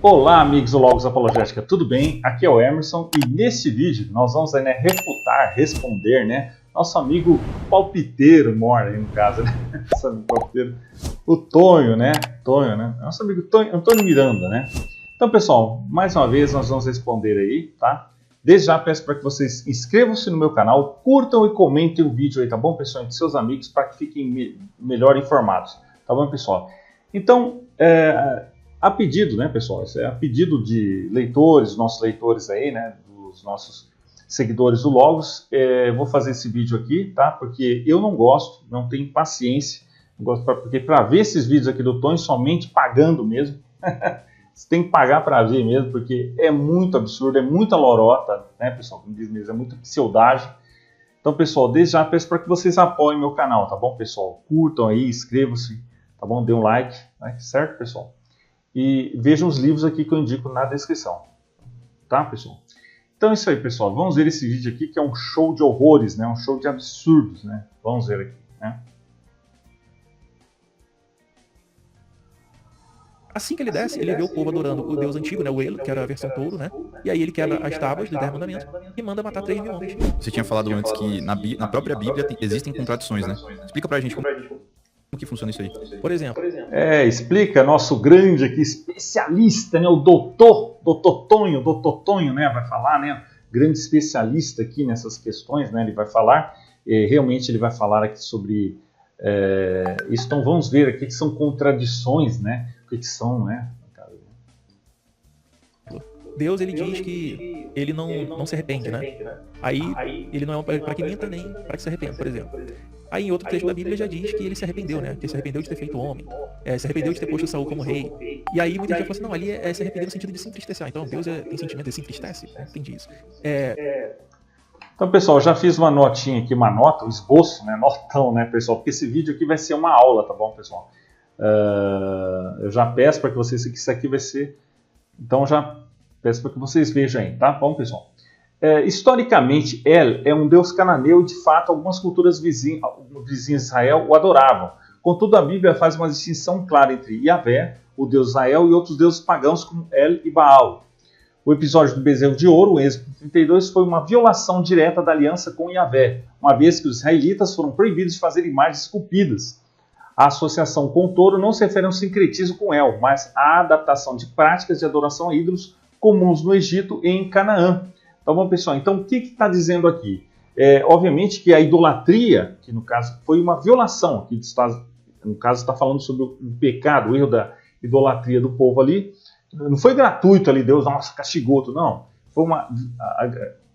Olá, amigos do Logos Apologética, tudo bem? Aqui é o Emerson e neste vídeo nós vamos refutar, responder, nosso amigo palpiteiro, mora aí no caso, nosso amigo palpiteiro, o Tonho, nosso amigo Antônio Miranda, Então, pessoal, mais uma vez nós vamos responder aí, tá? Desde já peço para que vocês inscrevam-se no meu canal, curtam e comentem o vídeo aí, tá bom, pessoal? Entre seus amigos para que fiquem melhor informados, tá bom, pessoal? Então, a pedido, pessoal, isso é a pedido de leitores, nossos leitores aí, dos nossos seguidores do Logos, vou fazer esse vídeo aqui, tá? Porque eu não gosto, não tenho paciência, porque para ver esses vídeos aqui do Tonho, somente pagando mesmo, você tem que pagar para ver mesmo, porque é muito absurdo, é muita lorota, pessoal, como diz mesmo, é muita pseudagem. Então, pessoal, desde já peço para que vocês apoiem meu canal, tá bom, pessoal? Curtam aí, inscrevam-se, tá bom? Dê um like, certo, pessoal? E vejam os livros aqui que eu indico na descrição. Tá, pessoal? Então é isso aí, pessoal. Vamos ver esse vídeo aqui que é um show de horrores, um show de absurdos, Vamos ver aqui, Assim que ele desce, ele vê o povo adorando o Deus antigo, o Elo, que era a versão touro, E aí ele quebra as tábuas dos 10 mandamentos e manda matar 3.000 homens. Você tinha falado antes que na própria Bíblia existem contradições, Explica pra gente como que funciona isso aí. Por exemplo. Explica nosso grande aqui, especialista, o doutor Tonho, vai falar, grande especialista aqui nessas questões, ele vai falar, realmente ele vai falar aqui sobre isso. Então vamos ver aqui que são contradições, o que são, Deus, ele diz que ele não se arrepende, Aí ele não é para que minta nem para que se arrependa, por exemplo. Aí em outro texto da Bíblia já diz que ele se arrependeu, Que ele se arrependeu de ter feito homem, se arrependeu de ter posto Saul como rei. E aí muita gente fala assim, não, ali é se arrepender no sentido de se entristecer. Então Deus tem sentimento, ele se entristece? Não entendi isso. Então, pessoal, já fiz uma notinha aqui, um esboço, notão, pessoal, porque esse vídeo aqui vai ser uma aula, tá bom, pessoal? Eu já peço para que vocês, que isso aqui vai ser, então já peço para que vocês vejam aí, tá bom, pessoal? Historicamente, El é um deus cananeu e, de fato, algumas culturas vizinhas de Israel o adoravam. Contudo, a Bíblia faz uma distinção clara entre Yahvé, o deus Israel, e outros deuses pagãos como El e Baal. O episódio do bezerro de ouro, Êxodo 32, foi uma violação direta da aliança com Yahvé, uma vez que os israelitas foram proibidos de fazer imagens esculpidas. A associação com o touro não se refere a um sincretismo com El, mas à adaptação de práticas de adoração a ídolos comuns no Egito e em Canaã. Então, bom, pessoal, então o que está dizendo aqui? Obviamente que a idolatria, que no caso foi uma violação, que no caso está falando sobre o pecado, o erro da idolatria do povo ali, não foi gratuito ali, Deus, castigou tudo, não. Foi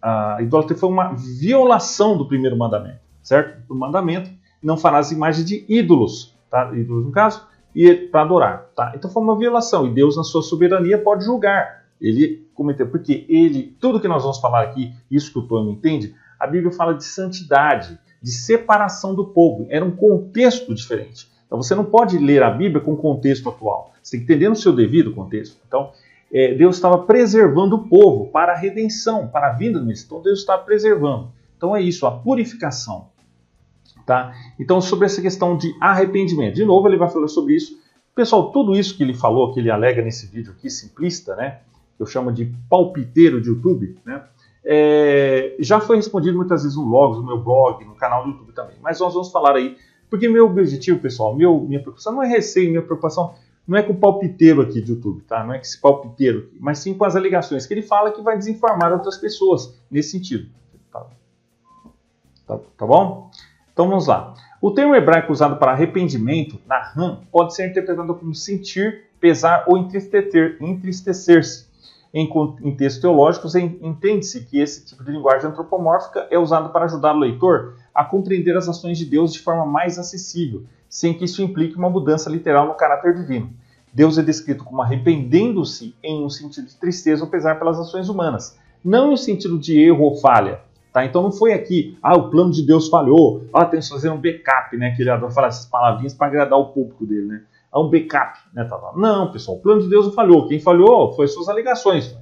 a idolatria foi uma violação do primeiro mandamento, certo? O mandamento, não farás imagem de ídolos, tá? Ídolos no caso, e para adorar, tá? Então foi uma violação, e Deus na sua soberania pode julgar. Ele cometeu, porque tudo que nós vamos falar aqui, isso que o Tonho entende, a Bíblia fala de santidade, de separação do povo, era um contexto diferente. Então você não pode ler a Bíblia com o contexto atual, você tem que entender no seu devido contexto. Então Deus estava preservando o povo para a redenção, para a vinda do Messias. Então Deus está preservando. Então é isso, a purificação. Tá? Então sobre essa questão de arrependimento, de novo ele vai falar sobre isso. Pessoal, tudo isso que ele falou, que ele alega nesse vídeo aqui, simplista, que eu chamo de palpiteiro de YouTube, já foi respondido muitas vezes no Logos, no meu blog, no canal do YouTube também. Mas nós vamos falar aí, porque meu objetivo, pessoal, minha preocupação não é receio, minha preocupação não é com o palpiteiro aqui de YouTube, tá? Não é com esse palpiteiro aqui, mas sim com as alegações que ele fala que vai desinformar outras pessoas nesse sentido. Tá bom? Então vamos lá. O termo hebraico usado para arrependimento, naham, pode ser interpretado como sentir, pesar ou entristecer-se. Em textos teológicos, entende-se que esse tipo de linguagem antropomórfica é usado para ajudar o leitor a compreender as ações de Deus de forma mais acessível, sem que isso implique uma mudança literal no caráter divino. Deus é descrito como arrependendo-se em um sentido de tristeza ou pesar pelas ações humanas, não em um sentido de erro ou falha. Tá? Então não foi aqui, o plano de Deus falhou, temos que fazer um backup, que ele adora falar essas palavrinhas para agradar o público dele, Há um backup, Não, pessoal, o plano de Deus não falhou. Quem falhou foi suas alegações,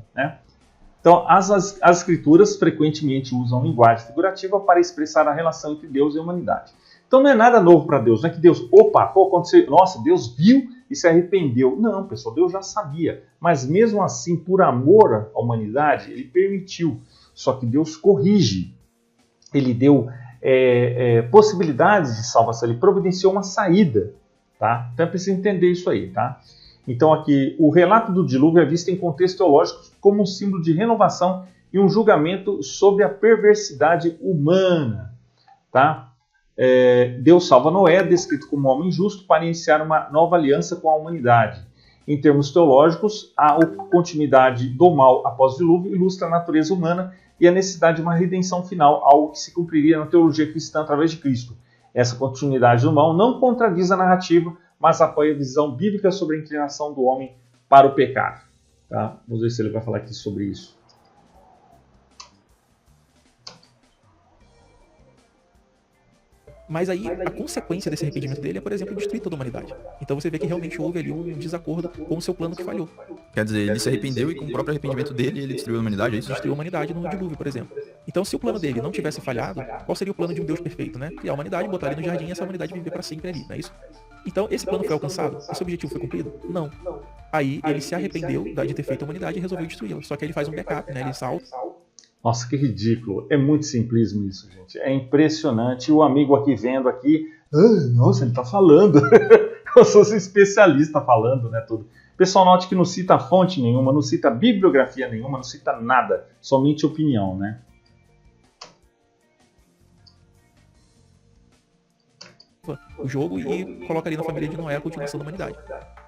Então, as escrituras frequentemente usam linguagem figurativa para expressar a relação entre Deus e a humanidade. Então, não é nada novo para Deus. Não é que Deus, aconteceu, nossa, Deus viu e se arrependeu. Não, pessoal, Deus já sabia. Mas mesmo assim, por amor à humanidade, ele permitiu. Só que Deus corrige. Ele deu possibilidades de salvação, ele providenciou uma saída. Tá? Então é preciso entender isso aí. Tá? Então aqui, o relato do dilúvio é visto em contexto teológico como um símbolo de renovação e um julgamento sobre a perversidade humana. Tá? Deus salva Noé, descrito como um homem justo, para iniciar uma nova aliança com a humanidade. Em termos teológicos, a continuidade do mal após o dilúvio ilustra a natureza humana e a necessidade de uma redenção final, algo que se cumpriria na teologia cristã através de Cristo. Essa continuidade do mal não contradiz a narrativa, mas apoia a visão bíblica sobre a inclinação do homem para o pecado. Tá? Vamos ver se ele vai falar aqui sobre isso. Mas aí, a consequência desse arrependimento dele é, por exemplo, destruir toda a humanidade. Então você vê que realmente houve ali um desacordo com o seu plano que falhou. Quer dizer, ele se arrependeu e com o próprio arrependimento dele, ele destruiu a humanidade, é isso? Destruiu a humanidade no dilúvio, por exemplo. Então, se o plano dele não tivesse falhado, qual seria o plano de um Deus perfeito, né? Criar a humanidade, botar ele no jardim e essa humanidade viver para sempre ali, não é isso? Então, esse plano foi alcançado? Esse objetivo foi cumprido? Não. Aí, ele se arrependeu de ter feito a humanidade e resolveu destruí-la. Só que ele faz um backup, né? Ele salva. Nossa, que ridículo. É muito simplismo isso, gente. É impressionante. O amigo aqui vendo aqui, nossa, ele está falando. Eu sou especialista falando, né, tudo. Pessoal, note que não cita fonte nenhuma, não cita bibliografia nenhuma, não cita nada, somente opinião, né? O jogo e coloca ali na família de Noé a continuação da humanidade.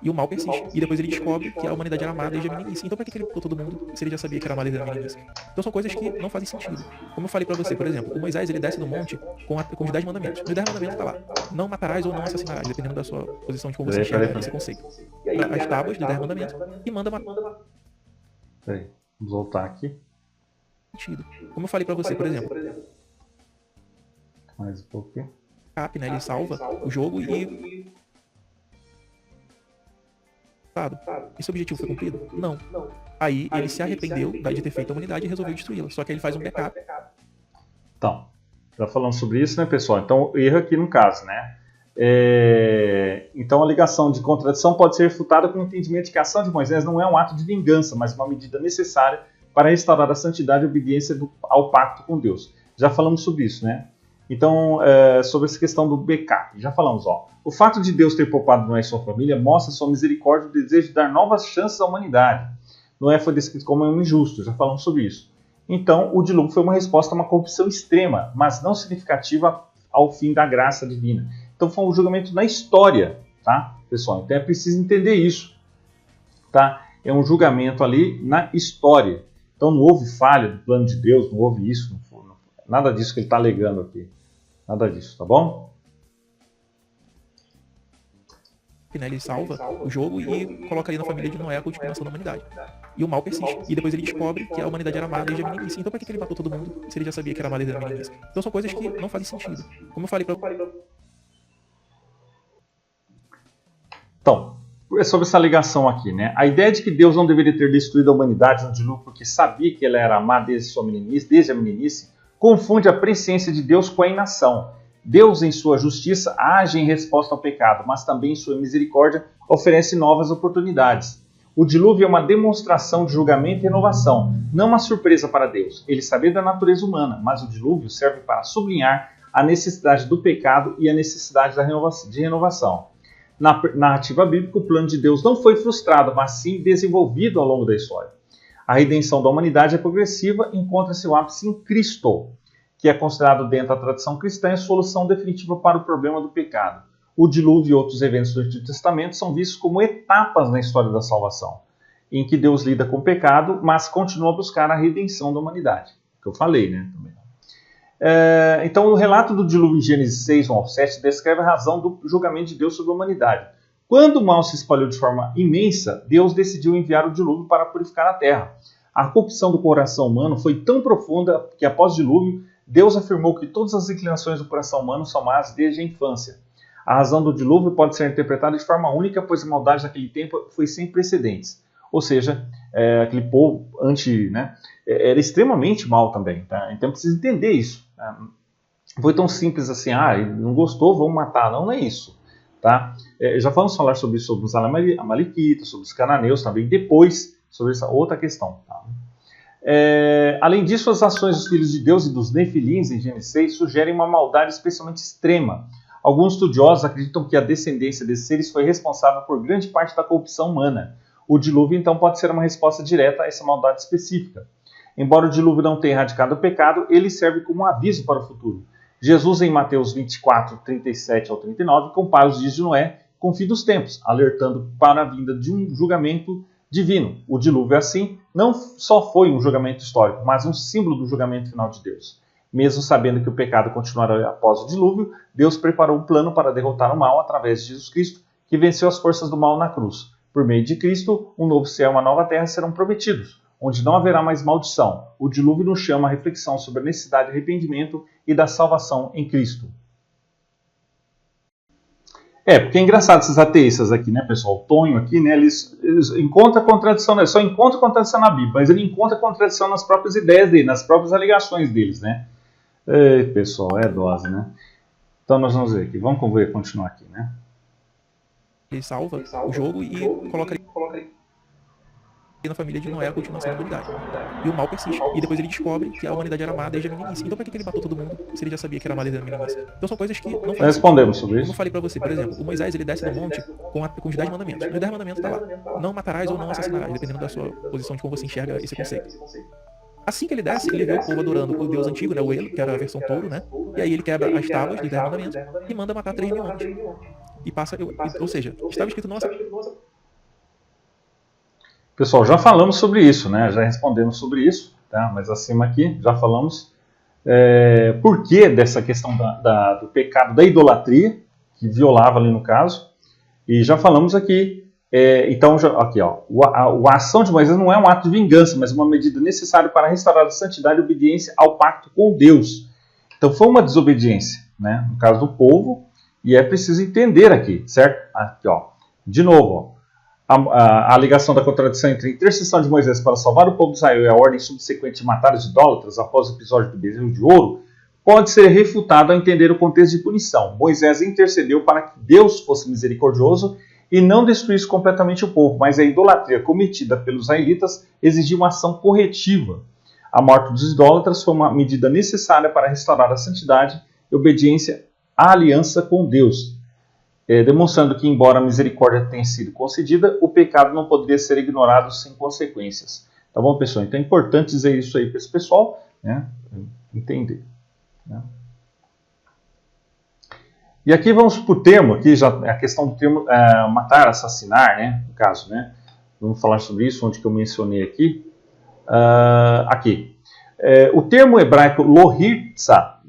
E o mal persiste. E depois ele descobre que a humanidade era má desde a meninice. Então por que ele botou todo mundo se ele já sabia que era má desde a meninice? Então são coisas que não fazem sentido. Como eu falei pra você, por exemplo, o Moisés ele desce do monte com os 10 mandamentos. Nos 10 mandamentos tá lá: não matarás ou não assassinarás, dependendo da sua posição de como você enxerga esse conceito. As tábuas dos 10 mandamentos e manda matar. Peraí, vamos voltar aqui. Como eu falei pra você, por exemplo. Mais um pouquinho. Né? Ele salva o jogo e... Esse objetivo foi cumprido? Não. Aí ele se arrependeu de ter feito a humanidade e resolveu destruí-la. Só que ele faz um backup. Então, já falando sobre isso, né, pessoal? Então, erro aqui no caso, né? Então, a alegação de contradição pode ser refutada com o entendimento de que a ação de Moisés não é um ato de vingança, mas uma medida necessária para restaurar a santidade e a obediência ao pacto com Deus. Já falamos sobre isso, né? Então, sobre essa questão do backup, já falamos, ó. O fato de Deus ter poupado Noé e sua família mostra sua misericórdia e o desejo de dar novas chances à humanidade. Noé foi descrito como um injusto, já falamos sobre isso. Então, o dilúvio foi uma resposta a uma corrupção extrema, mas não significativa ao fim da graça divina. Então, foi um julgamento na história, tá, pessoal? Então, é preciso entender isso, tá? É um julgamento ali na história. Então, não houve falha do plano de Deus, não houve isso, nada disso que ele está alegando aqui. Nada disso, tá bom? Ele salva o jogo e coloca ali na família de Noé a continuação da humanidade. E o mal persiste. E depois ele descobre que a humanidade era má desde a meninice. Então por que ele matou todo mundo se ele já sabia que era má desde a meninice? Então são coisas que não fazem sentido. Como eu falei pra... Então, sobre essa ligação aqui, né? A ideia de que Deus não deveria ter destruído a humanidade no dilúvio porque sabia que ela era má desde a meninice, confunde a presciência de Deus com a inação. Deus, em sua justiça, age em resposta ao pecado, mas também em sua misericórdia oferece novas oportunidades. O dilúvio é uma demonstração de julgamento e renovação, não uma surpresa para Deus. Ele sabia da natureza humana, mas o dilúvio serve para sublinhar a necessidade do pecado e a necessidade de renovação. Na narrativa bíblica, o plano de Deus não foi frustrado, mas sim desenvolvido ao longo da história. A redenção da humanidade é progressiva e encontra-se o ápice em Cristo, que é considerado dentro da tradição cristã a solução definitiva para o problema do pecado. O dilúvio e outros eventos do Antigo Testamento são vistos como etapas na história da salvação, em que Deus lida com o pecado, mas continua a buscar a redenção da humanidade. Que eu falei, né? Então, o relato do dilúvio em Gênesis 6, 1 ao 7 descreve a razão do julgamento de Deus sobre a humanidade. Quando o mal se espalhou de forma imensa, Deus decidiu enviar o dilúvio para purificar a terra. A corrupção do coração humano foi tão profunda que, após o dilúvio, Deus afirmou que todas as inclinações do coração humano são más desde a infância. A razão do dilúvio pode ser interpretada de forma única, pois a maldade daquele tempo foi sem precedentes. Ou seja, aquele povo era extremamente mal também. Tá? Então precisa entender isso. Não foi tão simples assim, ele não gostou, vamos matar. Não é isso. Tá? Já vamos falar sobre os amalequitas, sobre os cananeus também, depois sobre essa outra questão. Tá? Além disso, as ações dos filhos de Deus e dos nefilins em Gênesis 6 sugerem uma maldade especialmente extrema. Alguns estudiosos acreditam que a descendência desses seres foi responsável por grande parte da corrupção humana. O dilúvio, então, pode ser uma resposta direta a essa maldade específica. Embora o dilúvio não tenha erradicado o pecado, ele serve como um aviso para o futuro. Jesus, em Mateus 24, 37 ao 39, compara os dias de Noé com o fim dos tempos, alertando para a vinda de um julgamento divino. O dilúvio, assim, não só foi um julgamento histórico, mas um símbolo do julgamento final de Deus. Mesmo sabendo que o pecado continuará após o dilúvio, Deus preparou um plano para derrotar o mal através de Jesus Cristo, que venceu as forças do mal na cruz. Por meio de Cristo, um novo céu e uma nova terra serão prometidos, onde não haverá mais maldição. O dilúvio nos chama a reflexão sobre a necessidade de arrependimento e da salvação em Cristo. Porque é engraçado esses ateístas aqui, né, pessoal? O Tonho aqui, né, eles encontram contradição, né? Só encontra contradição na Bíblia, mas ele encontra contradição nas próprias ideias dele, nas próprias alegações deles, né? Pessoal, é dose, né? Então nós vamos ver aqui, vamos continuar aqui, né? Ele salva o jogo e coloca ali na família de Noé a continuação da humanidade. E o mal persiste. E depois ele descobre que a humanidade era má desde a meninice. Então por que ele matou todo mundo se ele já sabia que era má desde a meninice? Então são coisas que não fazem. Respondemos sobre isso. Como eu falei pra você, por exemplo, o Moisés ele desce no monte com os 10 mandamentos. Os 10 mandamentos tá lá. Não matarás ou não assassinarás, dependendo da sua posição de como você enxerga esse conceito. Assim que ele desce, ele vê o povo adorando o Deus antigo, né, o Elo, que era a versão touro, né? E aí ele quebra as tábuas dos 10 mandamentos e manda matar 3 mil homens. E passa, ou seja, estava escrito nossa. Pessoal, já falamos sobre isso, né? Já respondemos sobre isso, tá? Mas acima aqui já falamos por que dessa questão do pecado da idolatria, que violava ali no caso, e já falamos aqui. Então, aqui, ó, a ação de Moisés não é um ato de vingança, mas uma medida necessária para restaurar a santidade e obediência ao pacto com Deus. Então, foi uma desobediência, né? No caso do povo, e é preciso entender aqui, certo? Aqui, ó, de novo, ó. A alegação da contradição entre a intercessão de Moisés para salvar o povo de Israel e a ordem subsequente de matar os idólatras após o episódio do bezerro de ouro pode ser refutada ao entender o contexto de punição. Moisés intercedeu para que Deus fosse misericordioso e não destruísse completamente o povo, mas a idolatria cometida pelos israelitas exigia uma ação corretiva. A morte dos idólatras foi uma medida necessária para restaurar a santidade e obediência à aliança com Deus. Demonstrando que, embora a misericórdia tenha sido concedida, o pecado não poderia ser ignorado sem consequências. Tá bom, pessoal? Então é importante dizer isso aí para esse pessoal, né? Entender. Né? E aqui vamos para o termo, aqui já a questão do termo matar, assassinar, né? No caso, né? Vamos falar sobre isso, onde que eu mencionei aqui. Aqui. O termo hebraico lotirtza,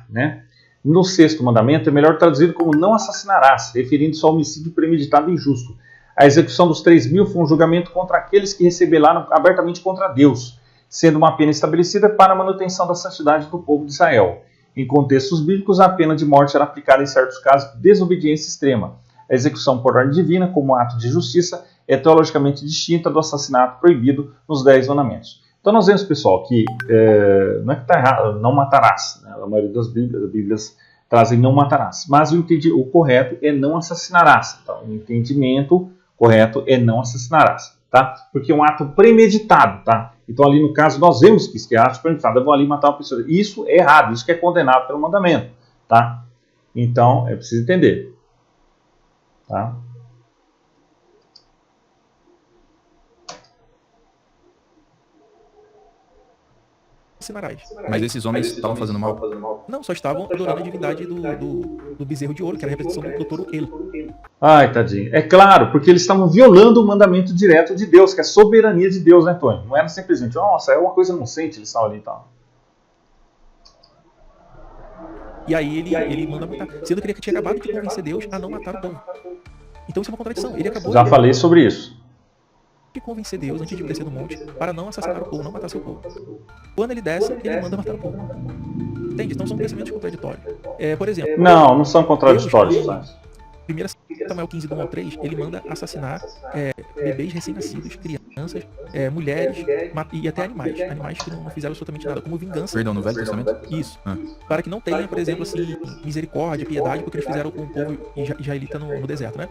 né? No sexto mandamento é melhor traduzido como não assassinarás, referindo-se ao homicídio premeditado e injusto. A execução dos 3.000 foi um julgamento contra aqueles que se rebelaram abertamente contra Deus, sendo uma pena estabelecida para a manutenção da santidade do povo de Israel. Em contextos bíblicos, a pena de morte era aplicada em certos casos de desobediência extrema. A execução por ordem divina, como ato de justiça, é teologicamente distinta do assassinato proibido nos 10 mandamentos. Então nós vemos, pessoal, que não é que está errado, não matarás. Né? A maioria das Bíblias trazem não matarás. Mas o correto é não assassinarás. Então, o entendimento correto é não assassinarás. Tá? Porque é um ato premeditado. Tá? Então ali no caso nós vemos que isso é ato premeditado. Eu vou ali matar uma pessoa. Isso é errado, isso que é condenado pelo mandamento. Tá? Então é preciso entender. Tá? Mas esses homens estavam fazendo mal? Não, só estavam adorando a divindade do bezerro de ouro, que era a representação do touro Elo. Ai, tadinho. É claro, porque eles estavam violando o mandamento direto de Deus, que é a soberania de Deus, né, Tony? Não era simplesmente, nossa, é uma coisa inocente, eles estavam ali e tal. E aí ele manda matar, sendo que ele tinha acabado de convencer Deus a não matar o povo. Então isso é uma contradição. Ele acabou Já falei sobre isso. De convencer Deus antes de descer do monte para não assassinar o povo, não matar seu povo. Quando ele desce, ele manda matar o povo. Entende? Então são pensamentos contraditórios. Por exemplo... Não são contraditórios. 1 Samuel 15, do 1 ao 3, ele manda assassinar bebês recém-nascidos, crianças, mulheres e até animais. Animais que não fizeram absolutamente nada, como vingança. Perdão, no Velho Testamento? Isso. Para que não tenha, por exemplo, assim, misericórdia, piedade, porque eles fizeram com o povo israelita no deserto, né?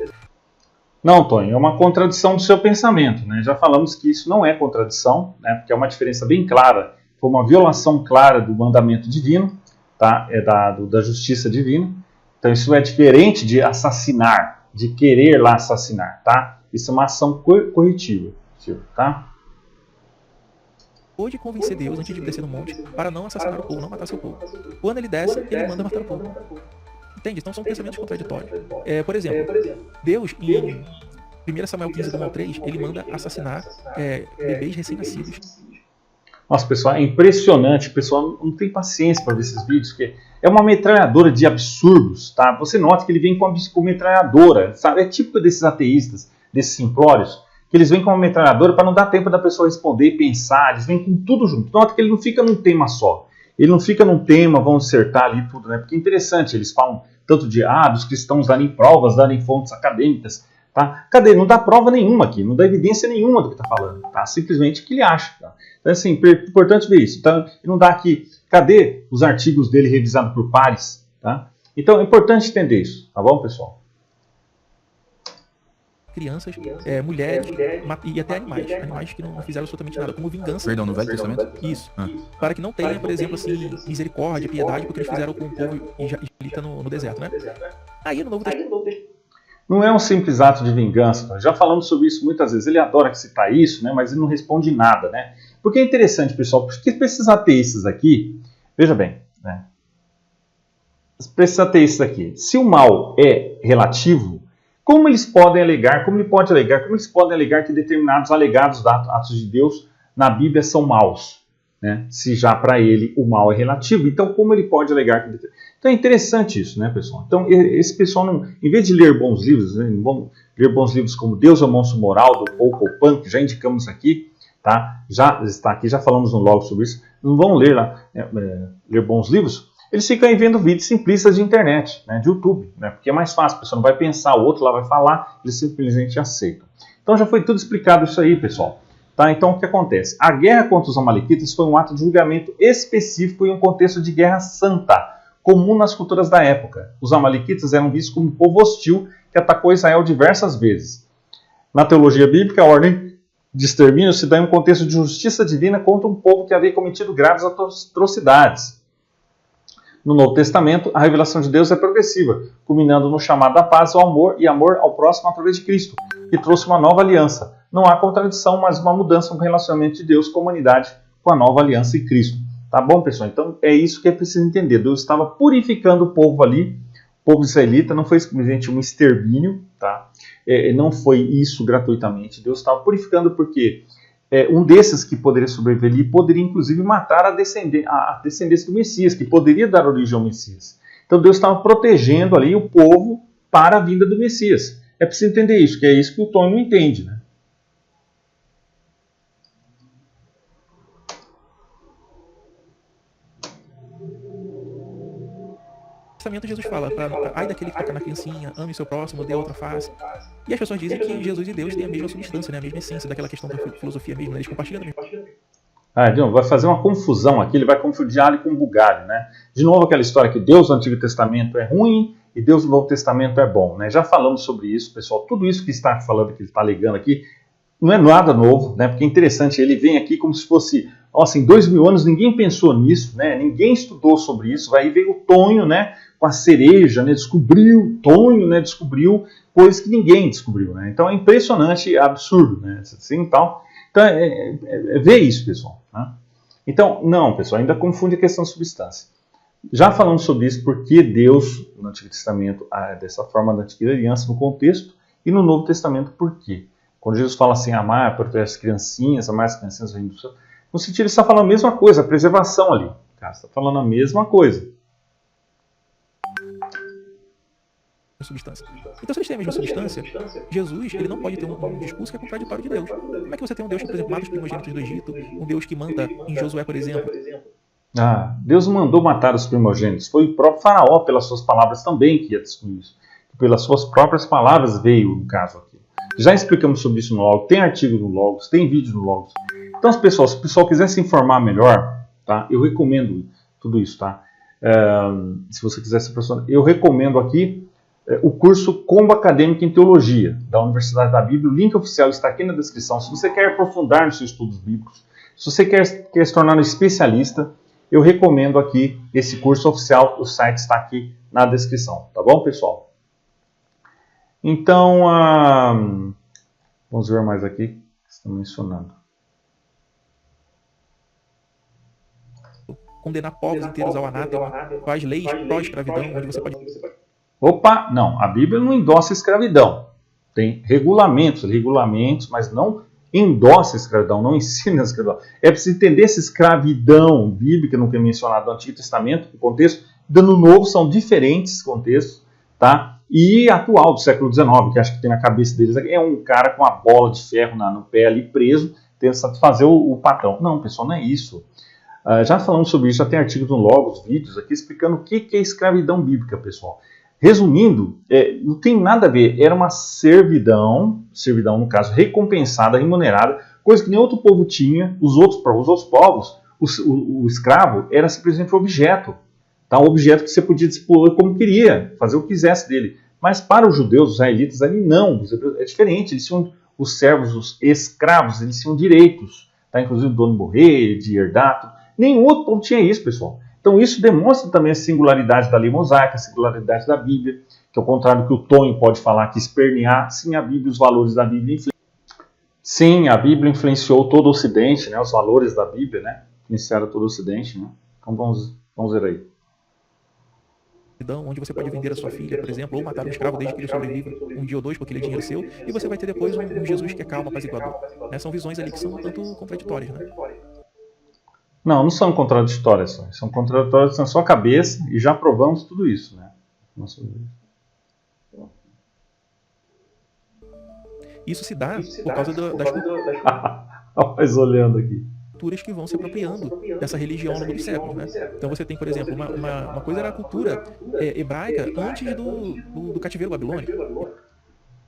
Não, Tony, é uma contradição do seu pensamento, né? Já falamos que isso não é contradição, né? Porque é uma diferença bem clara, foi uma violação clara do mandamento divino, tá? Da justiça divina. Então isso é diferente de assassinar, de querer lá assassinar, tá? Isso é uma ação corretiva, tá? Pode convencer Deus antes de descer no monte para não assassinar o povo, não matar seu povo. Quando ele desce, ele manda matar o povo. Entende? Então são pensamentos contraditórios. Por exemplo, Deus, em 1 Samuel 15, do 1 ao 3, ele manda assassinar bebês recém-nascidos. Nossa, pessoal, é impressionante. O pessoal não tem paciência para ver esses vídeos, que é uma metralhadora de absurdos, tá? Você nota que ele vem com metralhadora, sabe? É típico desses ateístas, desses simplórios, que eles vêm com uma metralhadora para não dar tempo da pessoa responder, pensar, eles vêm com tudo junto. Nota que ele não fica num tema só. Ele não fica num tema, vão acertar ali tudo, né? Porque é interessante, eles falam tanto dos cristãos darem provas, darem fontes acadêmicas, tá? Cadê? Não dá prova nenhuma aqui, não dá evidência nenhuma do que está falando, tá? Simplesmente o que ele acha, tá? Então, assim, importante ver isso. Então, ele não dá aqui, cadê os artigos dele revisados por pares, tá? Então, é importante entender isso, tá bom, pessoal? Crianças, mulheres e até animais. Animais que não fizeram absolutamente nada, como vingança. Perdão, no Velho Testamento? Isso. Para que não tenha, por exemplo, assim, misericórdia, piedade, porque eles fizeram com o povo israelita no deserto, né? Aí no Novo Testamento. Não é um simples ato de vingança. Já falamos sobre isso muitas vezes. Ele adora citar isso, né? Mas ele não responde nada, né? Porque é interessante, pessoal, porque para esses ateístas aqui, veja bem, né? Para esses ateístas aqui, se o mal é relativo, como eles podem alegar que determinados alegados atos de Deus na Bíblia são maus, né? Se já para ele o mal é relativo, então como ele pode alegar que... Então é interessante isso, né, pessoal? Então esse pessoal, não, em vez de ler bons livros, né, vão ler bons livros como Deus é o Monstro Moral, do Paul Copan, que já indicamos aqui, tá? Já está aqui, já falamos no blog sobre isso, não vão ler ler bons livros. Eles ficam aí vendo vídeos simplistas de internet, né, de YouTube, né, porque é mais fácil, a pessoa não vai pensar, o outro lá vai falar, eles simplesmente aceitam. Então já foi tudo explicado isso aí, pessoal. Tá? Então o que acontece? A guerra contra os amalequitas foi um ato de julgamento específico em um contexto de guerra santa, comum nas culturas da época. Os amalequitas eram vistos como um povo hostil que atacou Israel diversas vezes. Na teologia bíblica, a ordem de extermínio se dá em um contexto de justiça divina contra um povo que havia cometido graves atrocidades. No Novo Testamento, a revelação de Deus é progressiva, culminando no chamado à paz, ao amor e amor ao próximo através de Cristo, que trouxe uma nova aliança. Não há contradição, mas uma mudança no relacionamento de Deus com a humanidade, com a nova aliança em Cristo. Tá bom, pessoal? Então é isso que é preciso entender. Deus estava purificando o povo ali, o povo israelita, não foi simplesmente um extermínio, tá? Não foi isso gratuitamente. Deus estava purificando porque um desses que poderia sobreviver ali poderia inclusive matar a descendência do Messias, que poderia dar origem ao Messias. Então Deus estava protegendo ali o povo para a vinda do Messias. É preciso entender isso, que é isso que o Tony não entende, né? Testamento Jesus fala, ai daquele que toca na criancinha, ame o seu próximo, dê a outra face. E as pessoas dizem que Jesus e Deus têm a mesma substância, né? A mesma essência, daquela questão da filosofia mesmo, né? Eles compartilham a mesma. De novo, vai fazer uma confusão aqui, ele vai confundir alho com bugalho, né? De novo aquela história que Deus no Antigo Testamento é ruim e Deus no Novo Testamento é bom, né? Já falamos sobre isso, pessoal. Tudo isso que está falando, que ele está alegando aqui, não é nada novo, né? Porque é interessante, ele vem aqui como se fosse, em 2000 anos ninguém pensou nisso, né? Ninguém estudou sobre isso. Aí veio o Tonho, né? Com a cereja, né? Tonho, né? Descobriu coisas que ninguém descobriu, né? Então é impressionante, é absurdo, né? Assim, então ver isso, pessoal. Né? Então, não, pessoal, ainda confunde a questão de substância. Já falamos sobre isso, porque Deus, no Antigo Testamento, dessa forma na Antiga Aliança, no contexto, e no Novo Testamento, por quê? Quando Jesus fala assim, amar, proteger as criancinhas, amar as criancinhas, no sentido, ele está falando a mesma coisa, a preservação ali. Cara, está falando a mesma coisa. Substância. Então, se eles têm a mesma substância, Jesus ele não pode ter um discurso que é contraditório de Deus. Como é que você tem um Deus que, por exemplo, mata os primogênitos do Egito, um Deus que manda em Josué, por exemplo? Deus mandou matar os primogênitos. Foi o próprio Faraó, pelas suas palavras, também que ia destruir isso. pelas suas próprias palavras veio, no caso aqui. Já explicamos sobre isso no Logos, tem artigo no Logos, tem vídeo no Logos. Então, pessoal, se o pessoal quiser se informar melhor, tá? Eu recomendo tudo isso, tá? Se você quiser se aprofundar, eu recomendo aqui o curso Combo Acadêmico em Teologia, da Universidade da Bíblia. O link oficial está aqui na descrição. Se você quer aprofundar nos seus estudos bíblicos, se você quer se tornar um especialista, eu recomendo aqui esse curso oficial. O site está aqui na descrição, tá bom, pessoal? Então, vamos ver mais aqui que estão mencionando. Condenar povos inteiros ao anátema, faz leis pró-escravidão, onde você pode... Opa, não, a Bíblia não endossa a escravidão. Tem regulamentos, mas não endossa a escravidão, não ensina a escravidão. É preciso entender essa escravidão bíblica, não tem mencionado no Antigo Testamento, o contexto, e no Novo são diferentes contextos, tá? E atual, do século XIX, que acho que tem na cabeça deles, é um cara com uma bola de ferro no pé ali preso, tentando fazer o patrão. Não, pessoal, não é isso. Já falamos sobre isso, já tem artigos no Logos, vídeos aqui, explicando o que é escravidão bíblica, pessoal. Resumindo, não tem nada a ver, era uma servidão no caso, recompensada, remunerada, coisa que nem outro povo tinha, os outros povos, o escravo era simplesmente um objeto, tá? Um objeto que você podia dispor como queria, fazer o que quisesse dele. Mas para os judeus, os israelitas, ali não, é diferente, eles tinham, os servos, os escravos, eles tinham direitos, tá? Inclusive o dono morrer, de herdar. Nenhum outro povo tinha isso, pessoal. Então isso demonstra também a singularidade da lei mosaica, a singularidade da Bíblia, que ao contrário do que o Tonho pode falar, que espernear, sim, a Bíblia, os valores da Bíblia sim, a Bíblia influenciou todo o Ocidente, né? Os valores da Bíblia, né? Influenciaram todo o Ocidente, né? Então vamos ver aí. Onde você pode vender a sua filha, por exemplo, ou matar um escravo desde que ele sobreviva um dia ou dois, porque ele é dinheiro seu, e você vai ter depois um Jesus que é calmo, apaziguador. São visões ali que são um tanto contraditórias, né? Não são contraditórias, são contraditórias na sua cabeça e já provamos tudo isso, né? Isso se dá por causa das Mas olhando aqui. culturas que vão se apropriando dessa religião ao longo dos séculos, né? Então você tem, por exemplo, uma coisa era a cultura hebraica antes do cativeiro babilônico.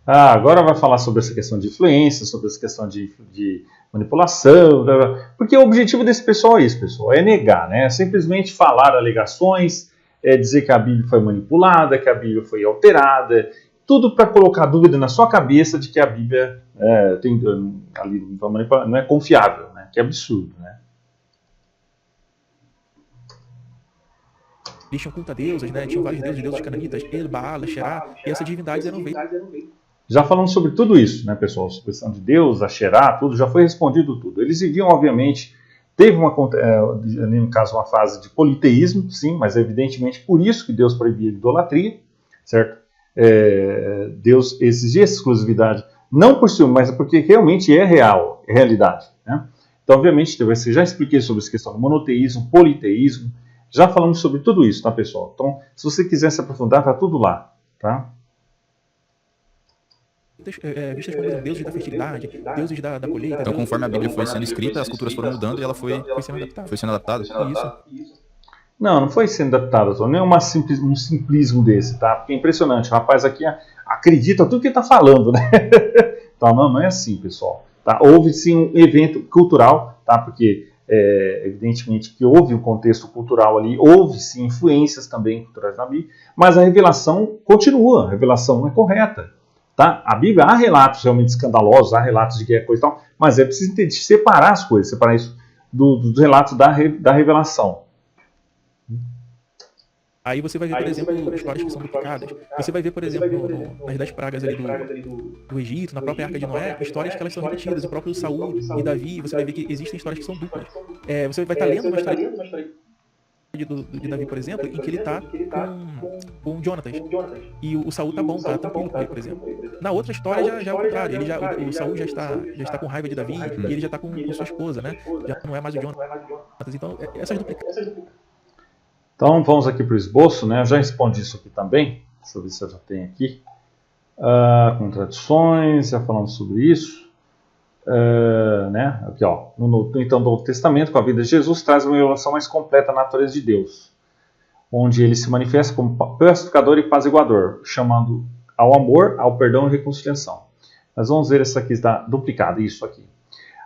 Agora vai falar sobre essa questão de influência, sobre essa questão de manipulação, porque o objetivo desse pessoal é isso, pessoal, é negar, né? É simplesmente falar alegações, dizer que a Bíblia foi manipulada, que a Bíblia foi alterada, tudo para colocar dúvida na sua cabeça de que a Bíblia não é confiável, né? Que é absurdo, né? Eles tinham culto a deusas, né? Tinham vários deuses cananitas, El, Baal, Xerá, e essas divindades eram Já falamos sobre tudo isso, né, pessoal? Sobre a questão de Deus, a Xerá, tudo, já foi respondido tudo. Eles viviam, obviamente, teve ali no caso uma fase de politeísmo, sim, mas evidentemente por isso que Deus proibia a idolatria, certo? Deus exigia essa exclusividade, não por ciúme, mas porque realmente é real, é realidade, né? Então, obviamente, já expliquei sobre essa questão do monoteísmo, politeísmo, já falamos sobre tudo isso, tá, pessoal? Então, se você quiser se aprofundar, tá tudo lá, tá? Vistas como deuses da fertilidade, deuses da colheita. Então, conforme a Bíblia foi sendo escrita, as culturas foram mudando e ela foi sendo adaptada. Isso. Não foi sendo adaptada, não é um simplismo desse, tá? Porque é impressionante, o rapaz aqui acredita tudo que ele está falando, né? Então, não é assim, pessoal. Tá? Houve sim um evento cultural, tá? Porque evidentemente que houve um contexto cultural ali, houve sim influências também culturais na Bíblia, mas a revelação continua, a revelação é correta. Tá? A Bíblia, há relatos realmente escandalosos, há relatos de que é coisa e tal, mas é preciso separar as coisas, separar isso dos relatos da revelação. Aí você vai ver, por exemplo, histórias que são duplicadas. Você vai ver, por exemplo, nas 10 pragas ali do Egito, na própria Arca de Noé, histórias que elas são repetidas. O próprio Saul e Davi, você vai ver que existem histórias que são duplas. Você vai estar lendo uma história de Davi, por exemplo, em que ele está com Jonatas. E o Saul tá bom, tá tranquilo com ele, por exemplo. Na outra história já é o contrário. O Saul já está com raiva de Davi e ele já está com sua esposa, né? Já não é mais o Jonatas. Então, essas duplicadas. Então vamos aqui para o esboço, né? Eu já respondi isso aqui também. Deixa eu ver se eu já tenho aqui. Contradições, já falamos sobre isso. Né? Aqui, ó, então, no Novo Testamento, com a vida de Jesus, traz uma revelação mais completa da natureza de Deus, onde ele se manifesta como pacificador e apaziguador, chamando ao amor, ao perdão e reconciliação. Nós vamos ver essa aqui está duplicada, isso aqui.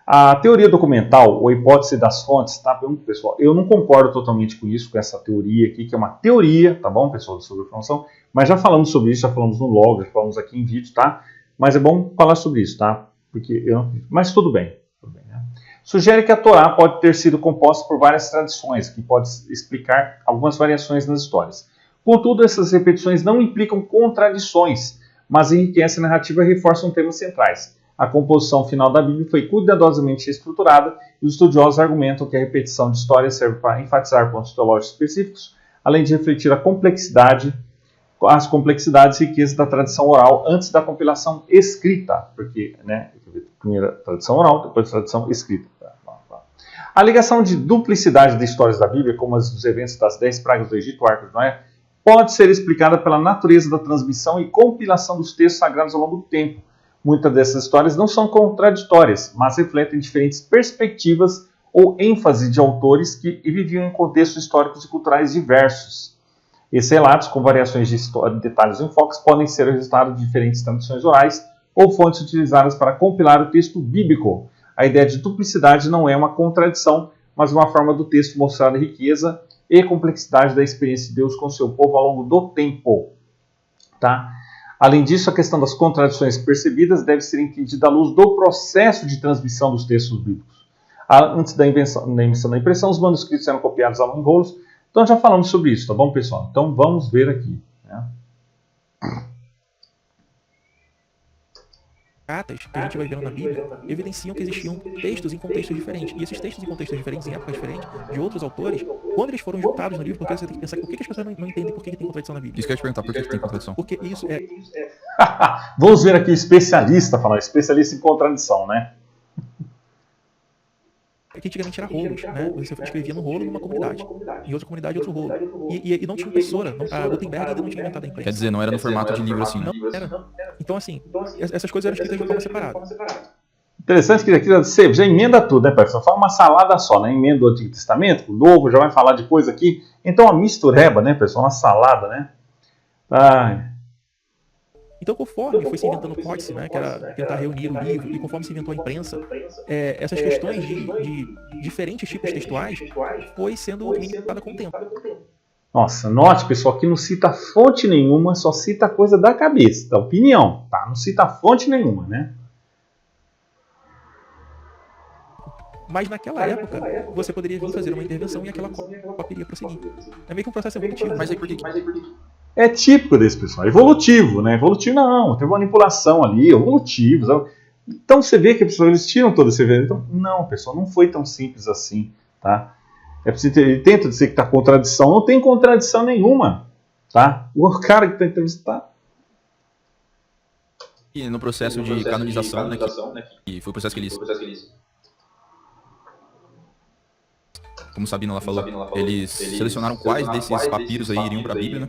A teoria documental, ou hipótese das fontes, tá bom, pessoal? Eu não concordo totalmente com isso, com essa teoria aqui, que é uma teoria, tá bom, pessoal, sobre a informação, mas já falamos sobre isso, já falamos no log, já falamos aqui em vídeo, tá? Mas é bom falar sobre isso, tá? Mas tudo bem, né? Sugere que a Torá pode ter sido composta por várias tradições, que pode explicar algumas variações nas histórias. Contudo, essas repetições não implicam contradições, mas enriquecem a narrativa e reforçam temas centrais. A composição final da Bíblia foi cuidadosamente estruturada e os estudiosos argumentam que a repetição de histórias serve para enfatizar pontos teológicos específicos, além de refletir as complexidades e riquezas da tradição oral antes da compilação escrita, porque, né, primeiro a tradição oral, depois a tradição escrita. A ligação de duplicidade de histórias da Bíblia, como as dos eventos das 10 pragas do Egito, o arco de Noé, pode ser explicada pela natureza da transmissão e compilação dos textos sagrados ao longo do tempo. Muitas dessas histórias não são contraditórias, mas refletem diferentes perspectivas ou ênfase de autores que viviam em contextos históricos e culturais diversos. Esses relatos, com variações de detalhes ou enfoques, podem ser o resultado de diferentes tradições orais ou fontes utilizadas para compilar o texto bíblico. A ideia de duplicidade não é uma contradição, mas uma forma do texto mostrar a riqueza e complexidade da experiência de Deus com seu povo ao longo do tempo. Tá? Além disso, a questão das contradições percebidas deve ser entendida à luz do processo de transmissão dos textos bíblicos. Antes da emissão da impressão, os manuscritos eram copiados a mão em rolos. Então já falamos sobre isso, tá bom, pessoal? Então vamos ver aqui. Né? Cartas que a gente vai vendo na Bíblia evidenciam que existiam textos em contextos diferentes. E esses textos em contextos diferentes, em épocas diferentes, de outros autores, quando eles foram juntados no livro, porque você tem que pensar por que as pessoas não entendem por que tem contradição na Bíblia. Isso que eu ia te perguntar, por que tem contradição? Porque isso é... Vamos ver aqui o especialista falar, especialista em contradição, né? Que antigamente era rolos, né? Você escrevia no rolo numa comunidade, em outra comunidade outro rolo. E não tinha impressora, a Gutenberg ainda não tinha inventado a imprensa. Quer dizer, não era no formato de livro assim, né? Não era. Então assim, essas coisas eram escritas de forma separada. Interessante que aqui você já emenda tudo, né, pessoal? Fala uma salada só, né? Emenda o Antigo Testamento, o Novo, já vai falar de coisa aqui. Então, uma mistureba, né, pessoal? Uma salada, né? Então, conforme foi se inventando o códice, né, que era tentar reunir o livro, e conforme se inventou a imprensa, essas questões de diferentes tipos textuais foi sendo minimizada com o tempo. Nossa, note, pessoal, que não cita fonte nenhuma, só cita coisa da cabeça, da opinião, tá? Não cita fonte nenhuma, né? Mas naquela época, você poderia vir fazer uma intervenção e aquela cópia iria prosseguir. É meio que um processo evolutivo. Mas aí por que... É típico desse pessoal, evolutivo, né? Evolutivo não, tem manipulação ali, evolutivo. Sabe? Então você vê que eles tiram todo esse evento. Então, não, pessoal, não foi tão simples assim, tá? É preciso ele tenta dizer que está contradição, não tem contradição nenhuma, tá? O cara que está entrevistando. E no processo de canonização, né? Que foi o processo que eles... Como o Sabino lá falou, eles selecionaram quais desses papiros aí iriam para a Bíblia, né?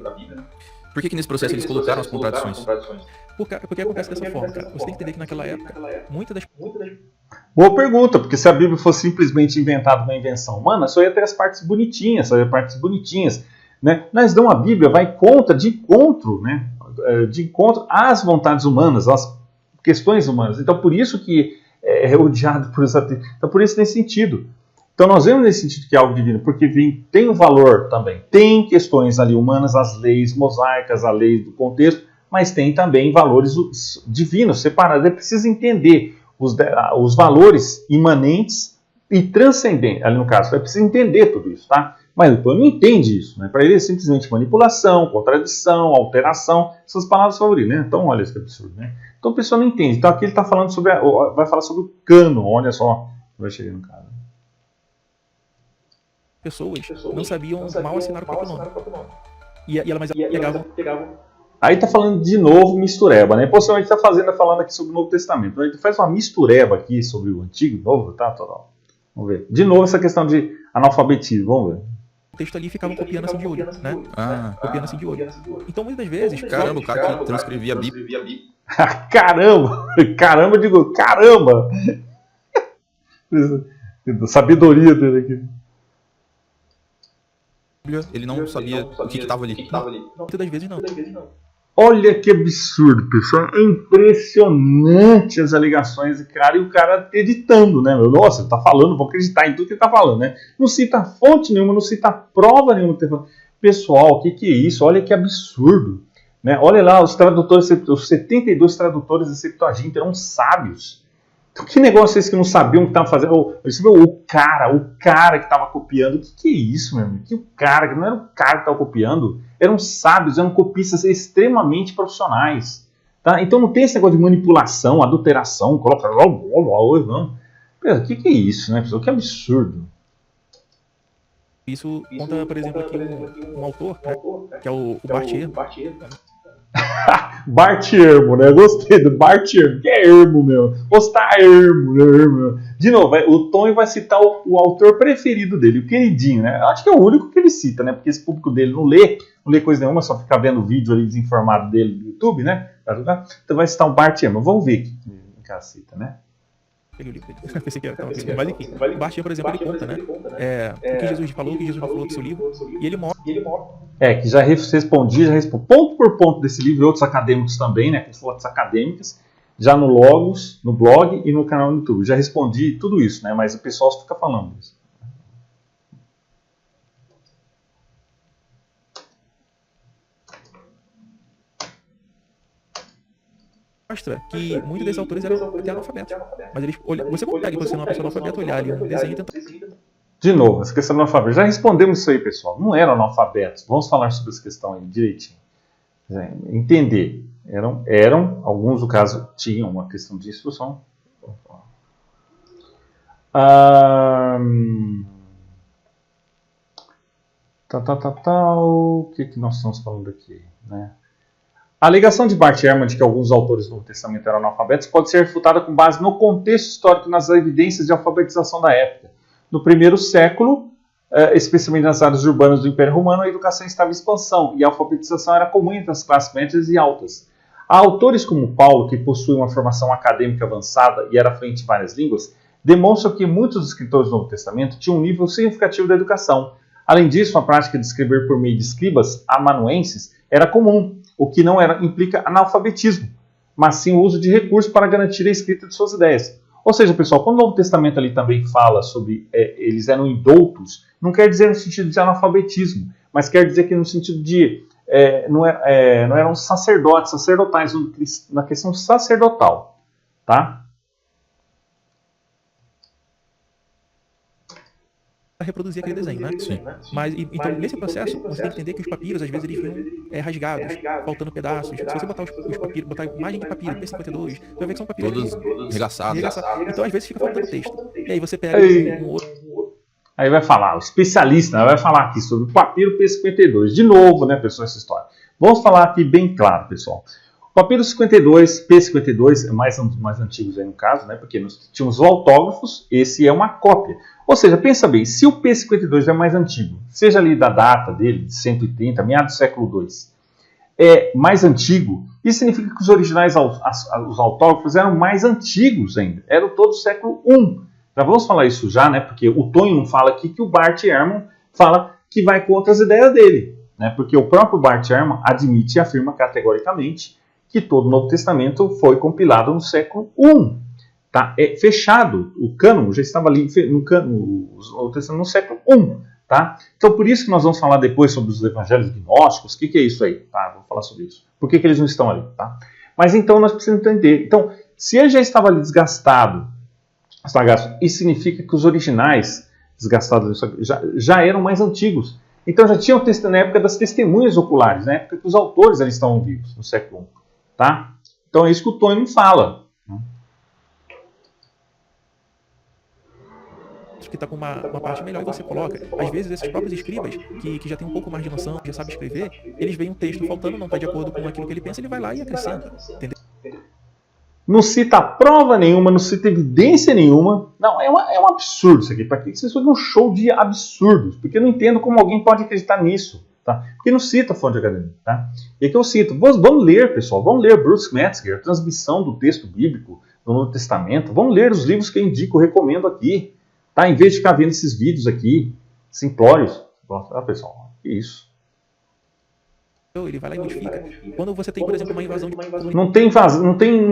Por que nesse processo eles colocaram as contradições? Porque acontece dessa forma, cara. Você tem que entender que naquela época, muitas das... Boa pergunta, porque se a Bíblia fosse simplesmente inventada uma invenção humana, só ia ter as partes bonitinhas, né? Mas não, a Bíblia vai de encontro, né? De encontro às vontades humanas, às questões humanas. Então, por isso que é odiado por os ateus. Então, por isso nesse sentido. Então nós vemos nesse sentido que é algo divino, porque tem um valor também. Tem questões ali humanas, as leis mosaicas, a lei do contexto, mas tem também valores divinos, separados. É preciso entender os valores imanentes e transcendentes, ali no caso. É preciso entender tudo isso, tá? Mas o povo não entende isso, né? Para ele é simplesmente manipulação, contradição, alteração, essas palavras favoritas, né? Então olha esse absurdo, né? Então a pessoa não entende. Então aqui ele está falando vai falar sobre o cânon, olha só, vai chegar no caso. Pessoas não sabiam mal assinar o próprio nome. Mas pegavam... Aí está falando de novo mistureba, né? Possivelmente está falando aqui sobre o Novo Testamento. A gente faz uma mistureba aqui sobre o Antigo e o Novo, tá? Vamos ver. De novo essa questão de analfabetismo, vamos ver. O texto ali ficavam copiando assim de olho, né? Copiando assim de olho. Então muitas vezes... Caramba, o cara que transcrevia a Bíblia. Caramba! Eu digo, caramba! Sabedoria dele aqui. Ele não sabia o que estava ali. Muitas das vezes não. Olha que absurdo, pessoal. É impressionante as alegações do cara e o cara acreditando, né? Nossa, ele tá falando, vou acreditar em tudo que ele tá falando, né? Não cita fonte nenhuma, não cita prova nenhuma. Pessoal, o que é isso? Olha que absurdo. Né? Olha lá, os tradutores, os 72 tradutores da Septuaginta eram sábios. Então, que negócio é esse que não sabiam o que estavam fazendo? Você viu o cara que estava copiando. O que é isso, meu amigo? Que o cara, que não era o cara que estava copiando, eram sábios, eram copistas extremamente profissionais. Tá? Então não tem esse negócio de manipulação, adulteração, coloca. Não. O que é isso, né, pessoal? Que absurdo. Isso conta, por exemplo, aqui um autor, né, que é o Bart Ehrman. Bart Ehrman, né? Eu gostei do Bart Ehrman. Que é Ehrman, meu? Postar Ehrman. De novo, o Tonho vai citar o autor preferido dele, o queridinho, né? Eu acho que é o único que ele cita, né? Porque esse público dele não lê coisa nenhuma, só fica vendo o vídeo ali desinformado dele no YouTube, né? Então vai citar o Bart Ehrman. Vamos ver aqui. Caceta, né? Peguei o livro dele. Pensei que era mas enfim. O Bart Ehrman, por exemplo, ele conta, né? O que Jesus falou, o que Jesus não falou do seu livro. E ele mostra. Que já respondi ponto por ponto desse livro e outros acadêmicos também, né? Com fontes acadêmicas, já no Logos, no blog e no canal no YouTube. Já respondi tudo isso, né? Mas o pessoal fica falando isso. Mostra que muitos desses autores eram até analfabetos. Mas eles você consegue, você não é uma pessoa analfabeta, olhar ali um desenho e tentar. De novo, essa questão do analfabeto. Já respondemos isso aí, pessoal. Não eram analfabetos. Vamos falar sobre essa questão aí direitinho. Entender. Eram alguns, no caso, tinham uma questão de instrução. O que nós estamos falando aqui, né? A alegação de Bart Ehrman de que alguns autores do Novo Testamento eram analfabetos pode ser refutada com base no contexto histórico e nas evidências de alfabetização da época. No primeiro século, especialmente nas áreas urbanas do Império Romano, a educação estava em expansão e a alfabetização era comum entre as classes médias e altas. Há autores como Paulo, que possui uma formação acadêmica avançada e era fluente em várias línguas, demonstram que muitos dos escritores do Novo Testamento tinham um nível significativo da educação. Além disso, a prática de escrever por meio de escribas amanuenses era comum, o que não implica analfabetismo, mas sim o uso de recursos para garantir a escrita de suas ideias. Ou seja, pessoal, quando o Novo Testamento ali também fala sobre eles eram indoutos, não quer dizer no sentido de analfabetismo, mas quer dizer que no sentido de não eram sacerdotais, na questão sacerdotal, tá? Para reproduzir aquele desenho, né? Sim. Mas, então, nesse processo, você tem que entender que os papiros, às vezes, eles vinham rasgados, faltando pedaços. Se você botar os papiros, botar imagem de papiro, P52, você vai ver que são papiros todos regaçados. Então, às vezes, fica faltando texto. E aí você pega um outro... Aí vai falar, o especialista vai falar aqui sobre o papiro P52. De novo, né, pessoal, essa história. Vamos falar aqui bem claro, pessoal. O papiro 52, P52, é mais antigos aí no caso, né, porque nós tínhamos os autógrafos, esse é uma cópia. Ou seja, pensa bem, se o P52 é mais antigo, seja ali da data dele, de 130, meados do século II, é mais antigo, isso significa que os originais, os autógrafos eram mais antigos ainda, eram todos do século I. Já vamos falar isso já, né? Porque o Tonho não fala aqui que o Bart Ehrman fala que vai contra as ideias dele, né? Porque o próprio Bart Ehrman admite e afirma categoricamente que todo o Novo Testamento foi compilado no século I. Tá? É fechado, o cânon já estava ali no Novo Testamento no século I. Tá? Então por isso que nós vamos falar depois sobre os evangelhos gnósticos. O que é isso aí? Tá, vamos falar sobre isso. Por que eles não estão ali? Tá? Mas então nós precisamos entender. Então, se ele já estava ali desgastado, isso significa que os originais desgastados já eram mais antigos. Então já tinham texto na época das testemunhas oculares, na época que os autores ali estavam vivos, no século I. Tá? Então é isso que o Tonho fala. Que está com uma parte melhor e você coloca. Às vezes esses próprios escribas, que já tem um pouco mais de noção, já sabe escrever, eles veem um texto faltando, não está de acordo com aquilo que ele pensa, ele vai lá e acrescenta. Entendeu? Não cita prova nenhuma, não cita evidência nenhuma. Não, é um absurdo isso aqui. Para que vocês fazem um show de absurdos? Porque eu não entendo como alguém pode acreditar nisso. Tá? Porque não cita a fonte acadêmica. Tá? E aqui eu cito. Vamos ler, pessoal. Vamos ler Bruce Metzger, a transmissão do texto bíblico no Novo Testamento. Vamos ler os livros que eu indico, recomendo aqui. Tá? Em vez de ficar vendo esses vídeos aqui, simplórios. Pessoal, que isso? ele vai lá e modifica. Quando você tem, por exemplo, uma invasão de Não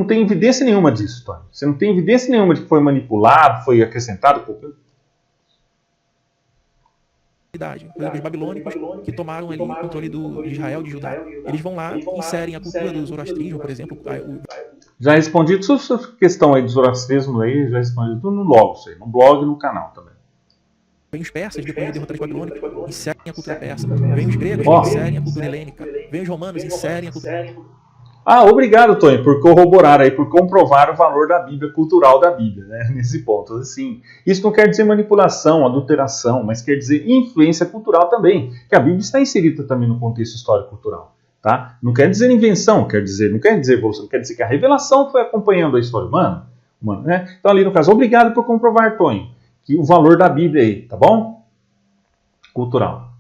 tem evidência nenhuma disso, Tony. Você não tem evidência nenhuma de que foi manipulado, foi acrescentado. comunidade. Por exemplo, os babilônicos que tomaram ali o controle de Israel, de Judá. Eles vão lá, inserem a cultura do zoroastrismo, por exemplo. Já respondi toda essa questão aí do zoroastrismo aí, já respondi tudo no Logos aí, no blog e no canal também. Vem os persas, depois de derrotar os babilônicos, inserem a cultura persa. Vem os gregos, inserem a cultura helênica. Vem os romanos, inserem a cultura... Obrigado, Tony, por corroborar aí, por comprovar o valor da Bíblia, cultural da Bíblia, né? Nesse ponto. Assim, isso não quer dizer manipulação, adulteração, mas quer dizer influência cultural também, que a Bíblia está inserida também no contexto histórico-cultural. Tá? Não quer dizer invenção, não quer dizer evolução, quer dizer que a revelação foi acompanhando a história humana, né? Então ali no caso, obrigado por comprovar, Tony, que o valor da Bíblia aí, tá bom? Cultural.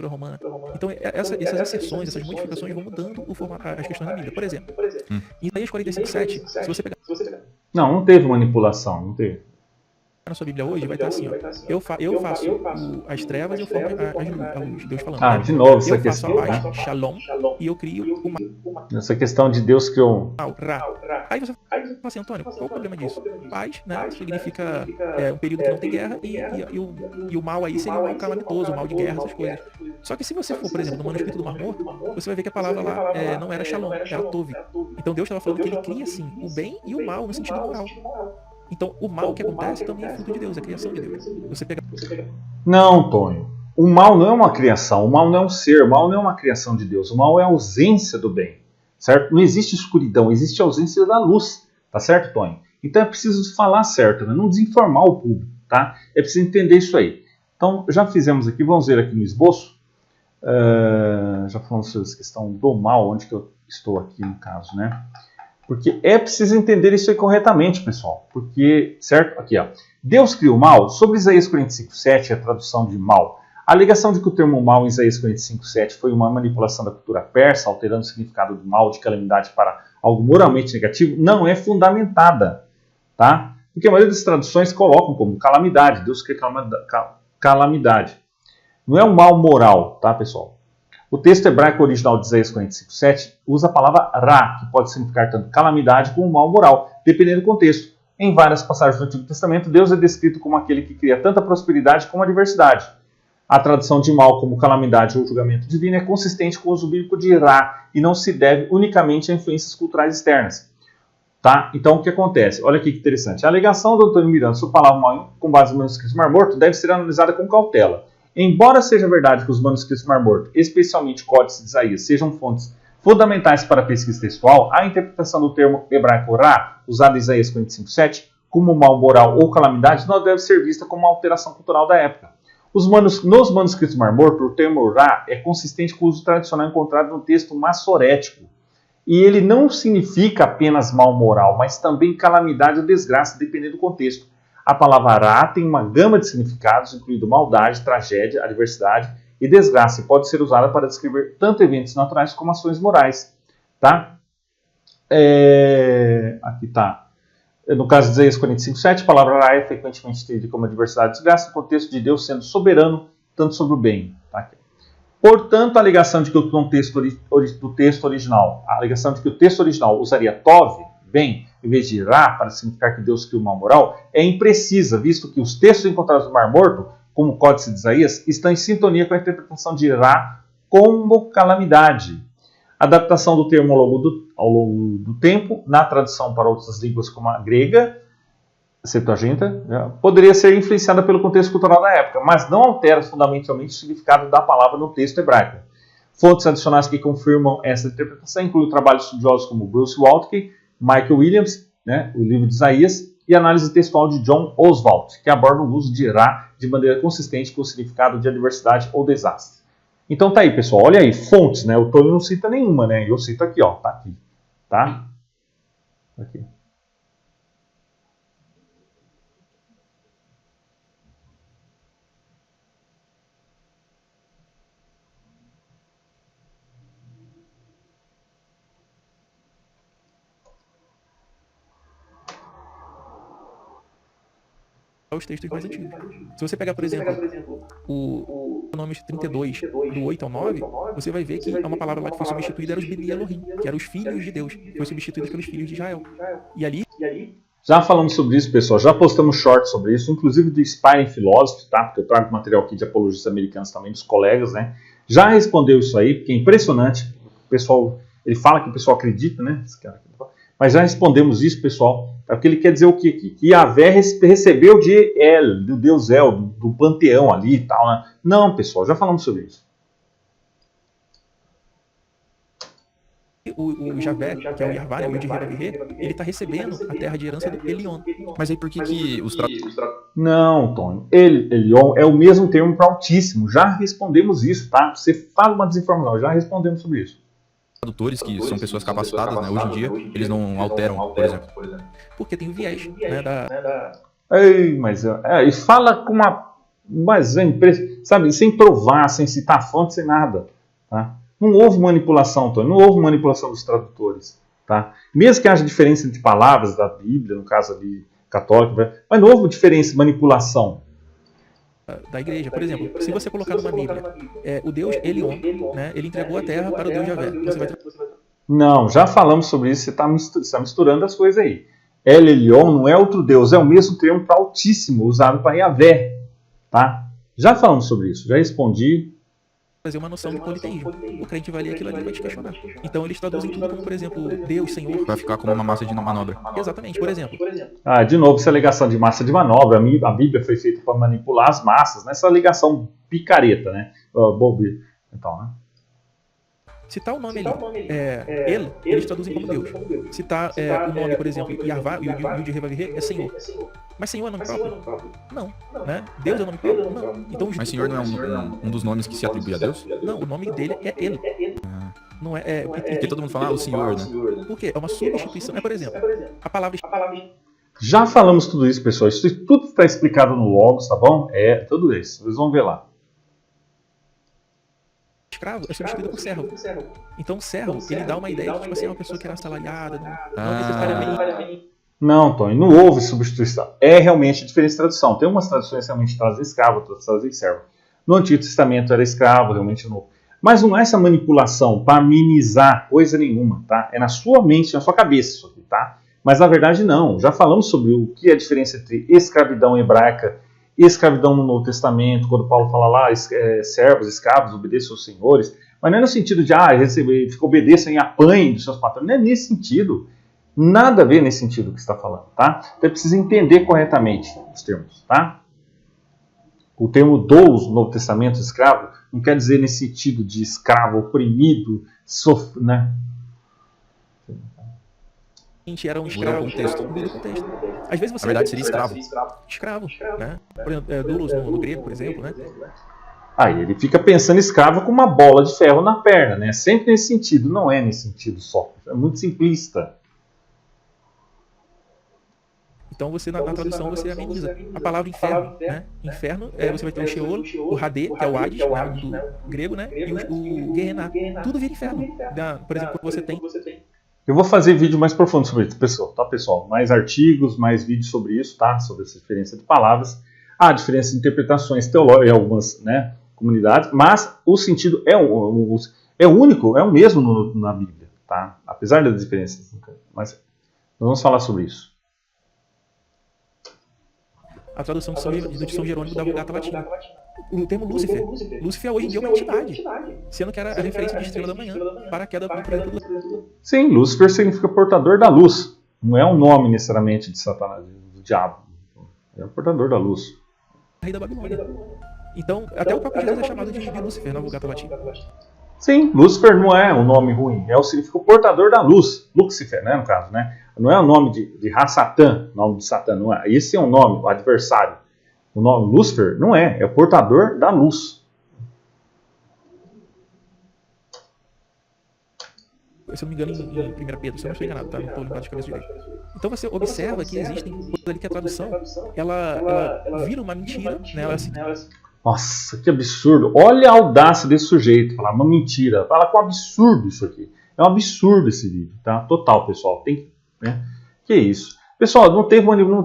Romana. Então, essas exceções, essas modificações vão mudando as questões da Bíblia. Por exemplo, em Isaías 45:7, se você pegar... Não teve manipulação, não teve. Na sua Bíblia hoje vai estar assim, ó. Eu faço as trevas e eu formo a luz. Deus falando. De novo essa eu questão. Eu faço a paz, shalom, e eu crio o mal. Essa questão de Deus criou... Ra. Aí você fala assim, Antônio, qual o problema disso? Paz, né, significa um período que não tem guerra e o mal aí seria um mal calamitoso, um mal de guerra, essas coisas. Só que se você for, por exemplo, no manuscrito do Mar Morto, você vai ver que a palavra lá não era shalom, era tove. Então Deus estava falando que ele cria, sim, o bem e o mal no sentido moral. Então, o mal que acontece também é fruto de Deus, é a criação de Deus. Você pega... Não, Tonho. O mal não é uma criação, o mal não é um ser, o mal não é uma criação de Deus. O mal é a ausência do bem, certo? Não existe escuridão, existe a ausência da luz, tá certo, Tonho? Então é preciso falar certo, né? Não desinformar o público, tá? É preciso entender isso aí. Então, já fizemos aqui, vamos ver aqui no esboço. Já falamos sobre essa questão do mal, onde que eu estou aqui no caso, né? Porque é preciso entender isso aí corretamente, pessoal. Porque, certo? Aqui, ó. Deus criou o mal. Sobre Isaías 45:7, a tradução de mal. A alegação de que o termo mal em Isaías 45:7 foi uma manipulação da cultura persa, alterando o significado do mal, de calamidade para algo moralmente negativo, não é fundamentada, tá? Porque a maioria das traduções colocam como calamidade. Deus cria calamidade. Não é um mal moral, tá, pessoal? O texto hebraico original de Isaías 45:7 usa a palavra ra, que pode significar tanto calamidade como mal moral, dependendo do contexto. Em várias passagens do Antigo Testamento, Deus é descrito como aquele que cria tanta prosperidade como adversidade. A tradução de mal como calamidade ou julgamento divino é consistente com o uso bíblico de ra e não se deve unicamente a influências culturais externas. Tá? Então, o que acontece? Olha aqui que interessante. A alegação do Antônio Miranda sobre a palavra mal com base no manuscrito Mar Morto deve ser analisada com cautela. Embora seja verdade que os manuscritos Mar Morto, especialmente Códice de Isaías, sejam fontes fundamentais para a pesquisa textual, a interpretação do termo hebraico ra, usado em Isaías 45:7, como mal moral ou calamidade, não deve ser vista como uma alteração cultural da época. Nos manuscritos Mar Morto, o termo ra é consistente com o uso tradicional encontrado no texto massorético. E ele não significa apenas mal moral, mas também calamidade ou desgraça, dependendo do contexto. A palavra ra tem uma gama de significados, incluindo maldade, tragédia, adversidade e desgraça, e pode ser usada para descrever tanto eventos naturais como ações morais. Tá? Aqui está. No caso de Isaías 45:7, a palavra ra é frequentemente entendida como adversidade e desgraça, no contexto de Deus sendo soberano tanto sobre o bem. Tá? Portanto, a alegação de que o texto original usaria tov, bem, em vez de ra, para significar que Deus criou o mal moral, é imprecisa, visto que os textos encontrados no Mar Morto, como o Códice de Isaías, estão em sintonia com a interpretação de ra como calamidade. A adaptação do termo ao longo do tempo, na tradução para outras línguas como a grega, Septuaginta, poderia ser influenciada pelo contexto cultural da época, mas não altera fundamentalmente o significado da palavra no texto hebraico. Fontes adicionais que confirmam essa interpretação incluem trabalhos de estudiosos como Bruce Waltke, Michael Williams, né, o livro de Isaías, e a análise textual de John Oswalt, que aborda o uso de ra de maneira consistente com o significado de adversidade ou desastre. Então tá aí, pessoal, olha aí, fontes, né? O Tony não cita nenhuma, né? Eu cito aqui, ó, tá aqui, tá? Aqui. Os textos mais antigos. Se você pegar, por exemplo, Deuteronômio 32, do 8 ao 9, você vai ver que uma palavra lá que foi substituída era os Beni Elohim, que eram os filhos de Deus, que foi substituída pelos filhos de Israel. E ali... Já falamos sobre isso, pessoal. Já postamos shorts sobre isso, inclusive do Inspiring Philosophy, tá? Porque eu trago material aqui de apologistas americanos também, dos colegas, né? Já respondeu isso aí, porque é impressionante. O pessoal, ele fala que o pessoal acredita, né? Mas já respondemos isso, pessoal. É porque ele quer dizer o quê aqui? Que Yahvé recebeu de El, do Deus El, do panteão ali e tal, né? Não, pessoal, já falamos sobre isso. O Javé, que é o Yarvá, né, o Yud-Heh-Vav-Heh, ele está recebendo a terra de herança do Elion. Mas aí por que os Não, Tony. Elion é o mesmo termo para Altíssimo. Já respondemos isso, tá? Você fala uma desinformação, já respondemos sobre isso. Tradutores, que são pessoas capacitadas, né, hoje em dia, eles não alteram, por exemplo. Porque tem o viés, né, Ei, mas e fala com uma... Mas, sabe, sem provar, sem citar fonte, sem nada, tá? Não houve manipulação, Tony, não houve manipulação dos tradutores, tá? Mesmo que haja diferença entre palavras da Bíblia, no caso ali católico, mas não houve diferença, manipulação. Da igreja. Por exemplo, se você colocar numa Bíblia, o Deus Elion, né, ele entregou a terra para o Deus Javé. Não, já falamos sobre isso, você está misturando as coisas aí. El Elion não é outro Deus, é o mesmo termo para Altíssimo, usado para Yahvé, tá? Já falamos sobre isso, já respondi. Fazer uma noção de politeísmo. O crente vai ler aquilo ali e vai te questionar. Então eles traduzem tudo como, por exemplo, Deus, Senhor. Vai ficar como uma massa de manobra. Exatamente, por exemplo. De novo, essa alegação de massa de manobra. A Bíblia foi feita para manipular as massas, né? Essa alegação picareta, né? Então, né? Se tá o nome ali, eles traduzem como Deus. Se tá o nome, por exemplo, Yarvá, Yud-Heh-Vav-Heh, é Senhor. Mas Senhor é nome próprio? Não. Né? Deus é nome próprio? Não. Então, mas Senhor não é um dos nomes que se atribui a Deus? Não, o nome dele é Ele. Não é... Porque todo mundo fala o Senhor, né? Por quê? É uma substituição. Por exemplo, a palavra... Já falamos tudo isso, pessoal. Isso tudo está explicado no Logos, tá bom? Tudo isso. Vocês vão ver lá. Escravo é substituído por servo. Então, servo, ele dá uma ideia de, tipo assim, uma pessoa que era assalariada, não necessariamente... Não, Tony, não houve substituição. É realmente diferente de tradução. Tem umas traduções que realmente trazem escravo, outras trazem servo. No Antigo Testamento era escravo, realmente não. Mas não é essa manipulação para minimizar coisa nenhuma, tá? É na sua mente, na sua cabeça isso aqui, tá? Mas na verdade não. Já falamos sobre o que é a diferença entre escravidão hebraica e escravidão no Novo Testamento, quando Paulo fala lá, servos, escravos, obedeçam aos senhores. Mas não é no sentido de, obedeçam e apanhem dos seus patrões. Não é nesse sentido. Nada a ver nesse sentido que você está falando, tá? Então precisa entender corretamente os termos, tá? O termo dous no Novo Testamento, escravo, não quer dizer nesse sentido de escravo, oprimido, né? Era um escravo. Às vezes você... Na verdade seria escravo. Escravo, né? Por exemplo, doulos no grego, por exemplo, né? Aí ele fica pensando escravo com uma bola de ferro na perna, né? Sempre nesse sentido, não é nesse sentido só. É muito simplista. Então você na tradução você ameniza a palavra inferno, né? Inferno, você vai ter o Sheol, o Hadê, que é o Hades, né, do grego, né? E o Gehenna. Tudo vira inferno. Por exemplo, você tem... Eu vou fazer vídeo mais profundo sobre isso, pessoal, tá, pessoal? Mais artigos, mais vídeos sobre isso, tá? Sobre essa diferença de palavras. Há diferença de interpretações teológicas em algumas, né, comunidades, mas o sentido é único, é o mesmo na Bíblia, tá? Apesar das diferenças. Mas nós vamos falar sobre isso. A tradução de São Jerônimo da Vulgata Latina. O termo Lúcifer. Lúcifer hoje em dia é uma entidade, sendo que era a referência de estrela da manhã para a queda do... Sim, Lúcifer significa portador da luz. Não é um nome necessariamente de Satanás, do diabo. É o portador da luz. Rei da Babilônia. Então, até o próprio Jesus é chamado de Lúcifer na Vulgata Latina. Sim, Lúcifer não é um nome ruim, significa o portador da luz, Lúcifer, né, no caso, né? Não é o nome de Ra-Satã, nome de Satã, não é. Esse é o nome, o adversário. O nome Lúcifer não é o portador da luz. Se eu não me engano, em 1 Pedro, se eu não estou enganado, tá? Não estou lembrado de cabeça direito. Então você observa que existem coisas ali que a tradução, ela vira uma mentira, né? Nossa, que absurdo. Olha a audácia desse sujeito. Falar uma mentira. Fala com um absurdo isso aqui. É um absurdo esse vídeo, tá? Total, pessoal. Tem, né? Que isso. Pessoal, não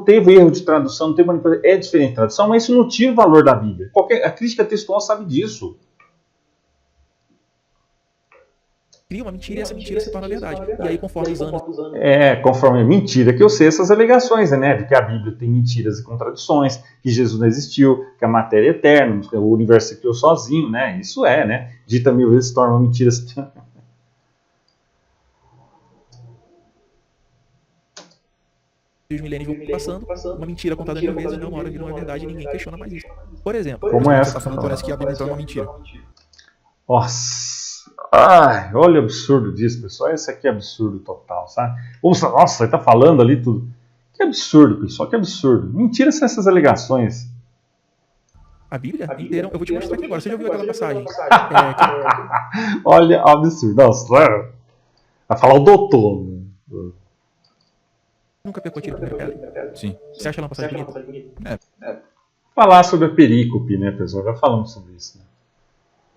teve erro de tradução, não teve manipulação, é diferente de tradução, mas isso não tira o valor da Bíblia. A crítica textual sabe disso. Cria uma mentira e essa mentira se torna verdade. E aí, conforme os anos... Conforme mentira que eu sei essas alegações, né? De que a Bíblia tem mentiras e contradições, que Jesus não existiu, que a matéria é eterna, que o universo se criou sozinho, né? Isso né? Dita 1000 vezes se torna uma mentira. Os milênios vão passando, uma mentira contada 1000 vezes, uma hora virou uma verdade e ninguém questiona mais isso. Por exemplo... Como essa? Você tá falando, parece que a Bíblia então é uma mentira. Nossa... Ai, olha o absurdo disso, pessoal. Esse aqui é absurdo total, sabe? Nossa, ele tá falando ali tudo. Que absurdo, pessoal, que absurdo. Mentira são essas alegações. A Bíblia inteira, eu vou te mostrar aqui agora. Você já ouviu aquela passagem? Olha, absurdo. Nossa, vai falar o doutor. Nunca pecou a tiro com a primeira pedra? Sim. Você acha ela uma passagem bonita? Falar sobre a perícope, né, pessoal? Já falamos sobre isso, né?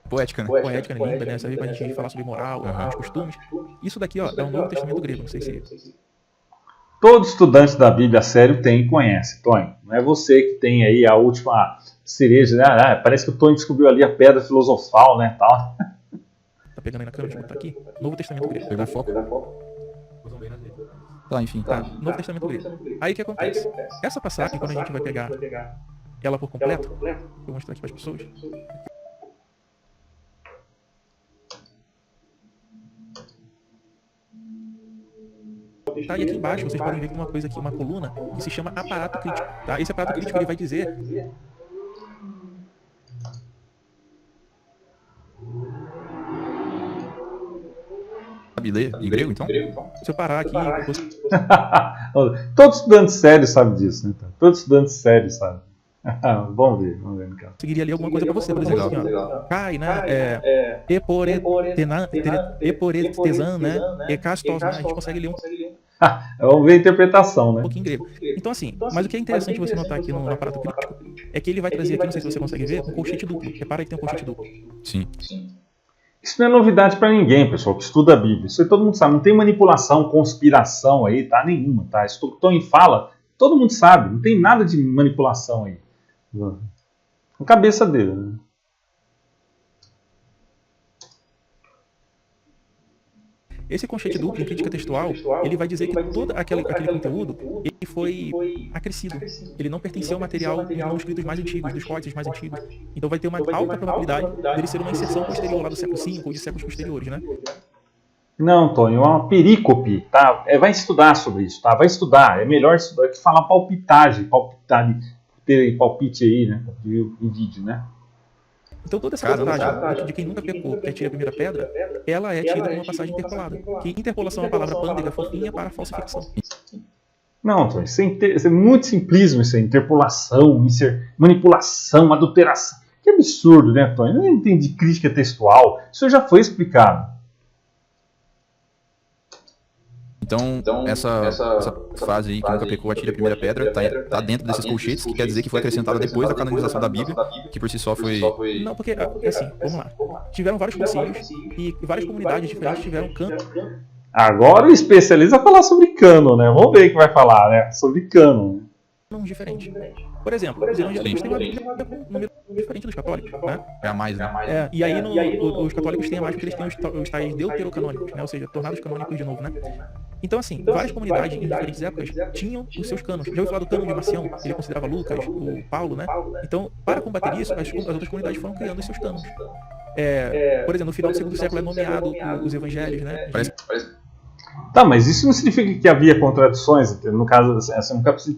Poética, né? Poética, né? Linda, né? Serve pra gente falar sobre moral, os costumes. Isso daqui, ó, é o Novo Testamento grego, não sei se... Todo estudante da Bíblia a sério tem e conhece, Tony. Não é você que tem aí a última cereja, né? Parece que o Tony descobriu ali a pedra filosofal, né? Tal. Tá pegando aí na câmera, deixa eu botar aqui. Novo Testamento grego. Pegou foco? Tá, enfim. Tá, Novo Testamento grego. Aí o que acontece? Essa passagem, quando a gente vai pegar ela por completo, vou mostrar aqui para as pessoas. Tá, e aqui embaixo vocês podem ver que tem uma coisa aqui, uma coluna, que se chama aparato crítico. Tá? Esse aparato crítico ele vai dizer... Sabe ler em grego, então? Se eu parar aqui... Todo estudante sério sabe disso, né? Todo estudante sério sabe. Vamos ver, Miguel. Conseguiria ler alguma coisa pra você, por exemplo, assim, ó. Cai, né? Eporetesan, né? Ekastos, né? A gente consegue ler Vamos ver a interpretação, né? um pouquinho grego. Então, assim, mas o que é interessante você notar aqui no aparato crítico é que ele vai trazer aqui, não sei se você consegue ver, um colchete duplo. Repara que tem um colchete duplo. Sim. Isso não é novidade para ninguém, pessoal, que estuda a Bíblia. Isso aí todo mundo sabe. Não tem manipulação, conspiração aí, tá? Nenhuma, tá? Isso que o Tony fala, todo mundo sabe. Não tem nada de manipulação aí. Na cabeça dele, né? Esse colchete duplo em crítica textual, ele vai dizer que todo aquele conteúdo ele foi acrescido. Ele não pertencia ao material dos manuscritos mais antigos, dos códices mais antigos. Então vai ter uma alta probabilidade dele ser uma inserção posterior lá do século V ou de séculos posteriores, né? Não, Tony, é uma perícope, tá? Vai estudar sobre isso, tá? Vai estudar. É melhor estudar que falar palpitagem, ter palpite aí, né? Em vídeo, né? Então toda essa passagem de quem nunca pecou, que atira a primeira pedra, ela é tida como uma passagem interpolada. Que interpolação é uma palavra pândega, fofinha para falsificação. Não, Tony, isso é muito simplismo, isso é interpolação, manipulação, adulteração. Que absurdo, né, Tony? Eu não entendi crítica textual. Isso já foi explicado. Então essa frase aí, que nunca pecou, atire a primeira pedra, tá dentro desses colchetes, que quer dizer que foi acrescentada depois da canonização da Bíblia, que por si só foi... Não, porque, assim, vamos lá. Tiveram vários concílios e várias comunidades diferentes tiveram cânon. Agora o especialista vai falar sobre cânon, né? Vamos ver o que vai falar, né? Sobre cânon. Diferente. Por exemplo, os evangélicos têm uma Bíblia com um número diferente dos católicos, né? É a mais, né? E aí os católicos têm a mais porque eles têm os tais deuterocanônicos, né? Ou seja, tornados canônicos de novo, né? Então, assim, várias comunidades em diferentes épocas tinham os seus cânones. Já ouviu falar do cânon de Marcião? Ele considerava Lucas, o Paulo, né? Então, para combater isso, as outras comunidades foram criando os seus cânones. Por exemplo, no final do segundo século é nomeado os evangelhos, né? Tá, mas isso não significa que havia contradições, no caso, assim, no caso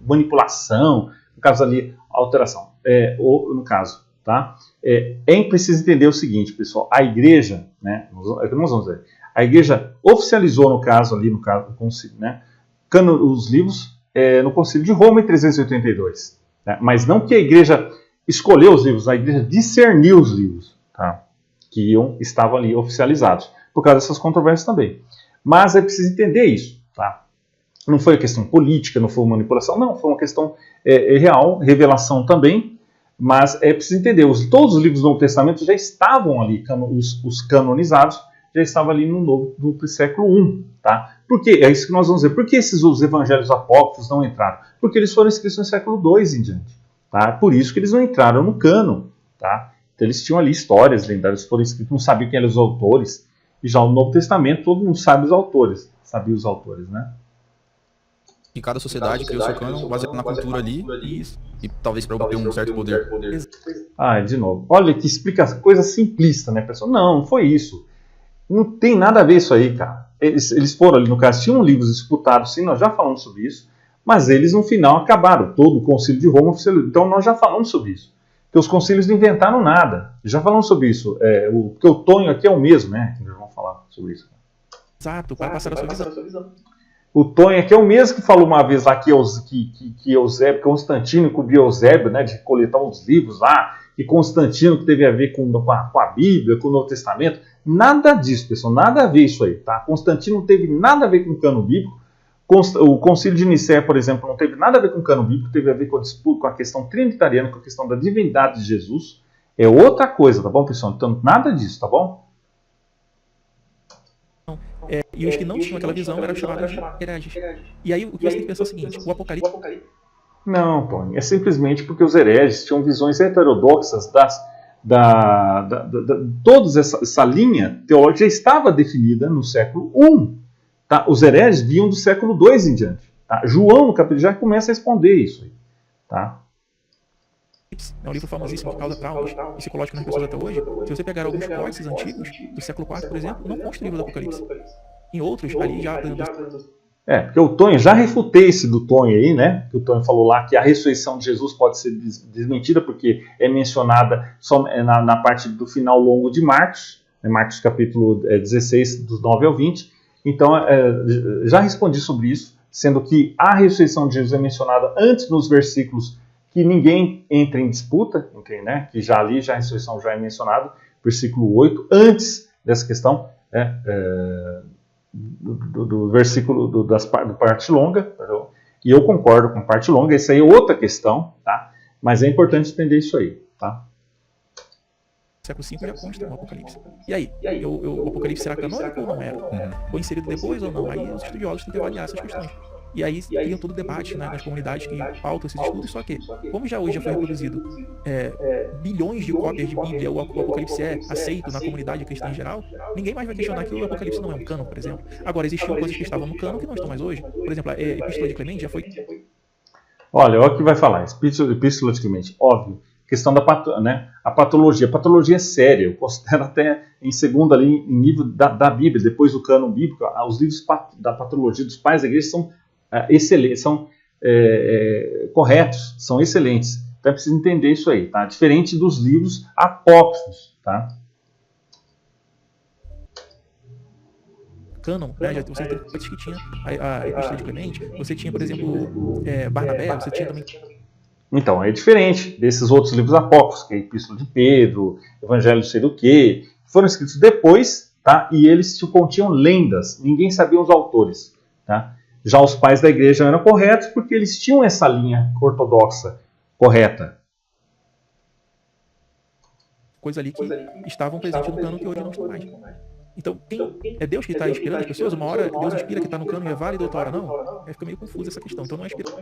manipulação, no caso ali, alteração. Ou no caso, tá? É preciso entender o seguinte, pessoal, a igreja, né, nós vamos dizer, a igreja oficializou, no caso ali, no concílio, né, os livros no concílio de Roma em 382, né, mas não que a igreja escolheu os livros, a igreja discerniu os livros, tá, que estavam ali oficializados, por causa dessas controvérsias também. Mas é preciso entender isso, tá? Não foi uma questão política, não foi uma manipulação, não, foi uma questão real, revelação também, mas é preciso entender, todos os livros do Novo Testamento já estavam ali, os canonizados, já estava ali no século I, tá? Por quê? É isso que nós vamos ver. Por que os evangelhos apócrifos não entraram? Porque eles foram escritos no século II em diante, tá? Por isso que eles não entraram no cânon, tá? Então eles tinham ali histórias lendárias, foram escritos, não sabiam quem eram os autores. E já no Novo Testamento todo mundo sabe os autores, sabia os autores, né? E cada sociedade criou seu cânon baseado na cultura ali e talvez para obter um certo poder. De novo. Olha que explica coisa simplista, né, pessoal? Não foi isso. Não tem nada a ver isso aí, cara. Eles foram ali, no caso, tinham livros disputados, sim, nós já falamos sobre isso, mas eles no final acabaram. Todo o concílio de Roma oficializou. Então nós já falamos sobre isso. Porque os concílios não inventaram nada. Já falamos sobre isso. Porque o Tonho aqui é o mesmo, né? Nós vamos falar sobre isso. Exato, para passar a sua visão. O Tonho aqui é o mesmo que falou uma vez lá que Eusébio, Constantino cobriu Eusébio, né, de coletar uns livros lá, e Constantino que teve a ver com a Bíblia, com o Novo Testamento. Nada disso, pessoal, nada a ver isso aí, tá? Constantino não teve nada a ver com o cânon bíblico. O Concílio de Nicéia, por exemplo, não teve nada a ver com o cânon bíblico, teve a ver com a disputa, com a questão trinitariana, com a questão da divindade de Jesus. É outra coisa, tá bom, pessoal? Então, nada disso, tá bom? E os que não tinham aquela visão eram chamados de hereges. E aí o que você tem que pensar é o seguinte, o Apocalipse... Não, Tony, é simplesmente porque os hereges tinham visões heterodoxas toda essa linha teológica já estava definida no século I. Tá? Os hereges vinham do século II em diante. Tá? João, no capítulo, já começa a responder isso aí. Tá? É um livro famosíssimo que causa traumas psicológicos nas pessoas até hoje. Se você pegar alguns códices antigos, do século IV, por exemplo, não consta o livro do Apocalipse. Em outros, ali já... Porque o Tonho, já refutei esse do Tonho aí, né? Que o Tonho falou lá que a ressurreição de Jesus pode ser desmentida porque é mencionada só na parte do final longo de Marcos, Marcos capítulo 16, dos 9 ao 20. Então, já respondi sobre isso, sendo que a ressurreição de Jesus é mencionada antes nos versículos que ninguém entra em disputa, né? Que já ali, já a ressurreição já é mencionada, versículo 8, antes dessa questão, do versículo da parte longa, e eu concordo com a parte longa, isso aí é outra questão, tá? Mas é importante entender isso aí, tá? Século V já consta no Apocalipse. E aí, o Apocalipse será canônico ou não era? Foi inserido depois ou não? Aí os estudiosos têm que avaliar essas questões. E aí criam todo o debate, né, nas comunidades que pautam esses estudos, só que, como hoje já foi reproduzido bilhões de cópias de Bíblia, o Apocalipse é aceito na comunidade cristã em geral, ninguém mais vai questionar que o Apocalipse não é um cânon, por exemplo. Agora, existiam coisas que estavam no cânon que não estão mais hoje. Por exemplo, a Epístola de Clemente já foi... Olha o que vai falar, Epístola de Clemente, óbvio. Questão a patologia. A patologia é séria, eu considero até em segundo ali, em nível da Bíblia, depois do cânon bíblico, os livros da patologia dos pais da igreja são excelentes, são corretos, são excelentes. Então é preciso entender isso aí, tá? Diferente dos livros apócrifos, tá? Cânon, né? Você disse que tinha a Epístola de Clemente, você tinha, por exemplo, Barnabé, você tinha também... Então, é diferente desses outros livros apócrifos, que é a Epístola de Pedro, Evangelho de sei do quê, foram escritos depois, tá? E eles continham lendas, ninguém sabia os autores, tá? Já os pais da igreja eram corretos porque eles tinham essa linha ortodoxa correta. Coisa ali que estavam presentes no cânon que hoje não estão mais. Então, é Deus que está inspirando as pessoas? Uma hora Deus inspira que está no cânon e é válido, outra hora não? Fica meio confusa essa questão. Então não é inspiração.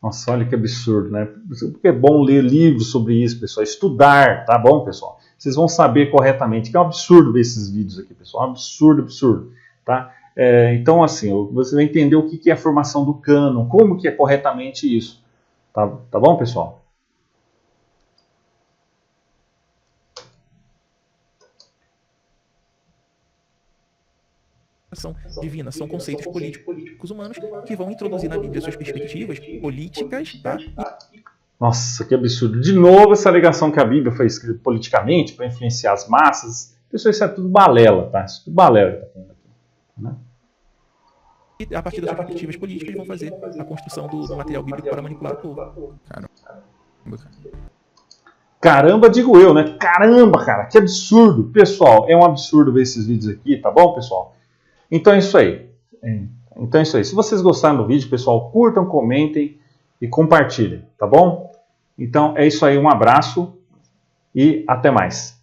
Nossa, olha que absurdo, né? Porque é bom ler livros sobre isso, pessoal. Estudar, tá bom, pessoal? Vocês vão saber corretamente. Que é um absurdo ver esses vídeos aqui, pessoal. Absurdo, tá? Então, assim, você vai entender o que é a formação do cânon, como que é corretamente isso. Tá bom, pessoal? Divina, são conceitos políticos humanos que vão introduzir na Bíblia suas perspectivas políticas, tá? Nossa, que absurdo. De novo essa alegação que a Bíblia foi escrita politicamente para influenciar as massas. Pessoal, isso é tudo balela, tá? Isso é tudo balela que tá falando aqui, né? E a partir das suas perspectivas políticas vão fazer a construção do material bíblico para manipular o povo. Caramba, digo eu, né? Caramba, cara, que absurdo. Pessoal, é um absurdo ver esses vídeos aqui, tá bom, pessoal? Então é isso aí. Se vocês gostaram do vídeo, pessoal, curtam, comentem e compartilhem, tá bom? Então é isso aí, um abraço e até mais.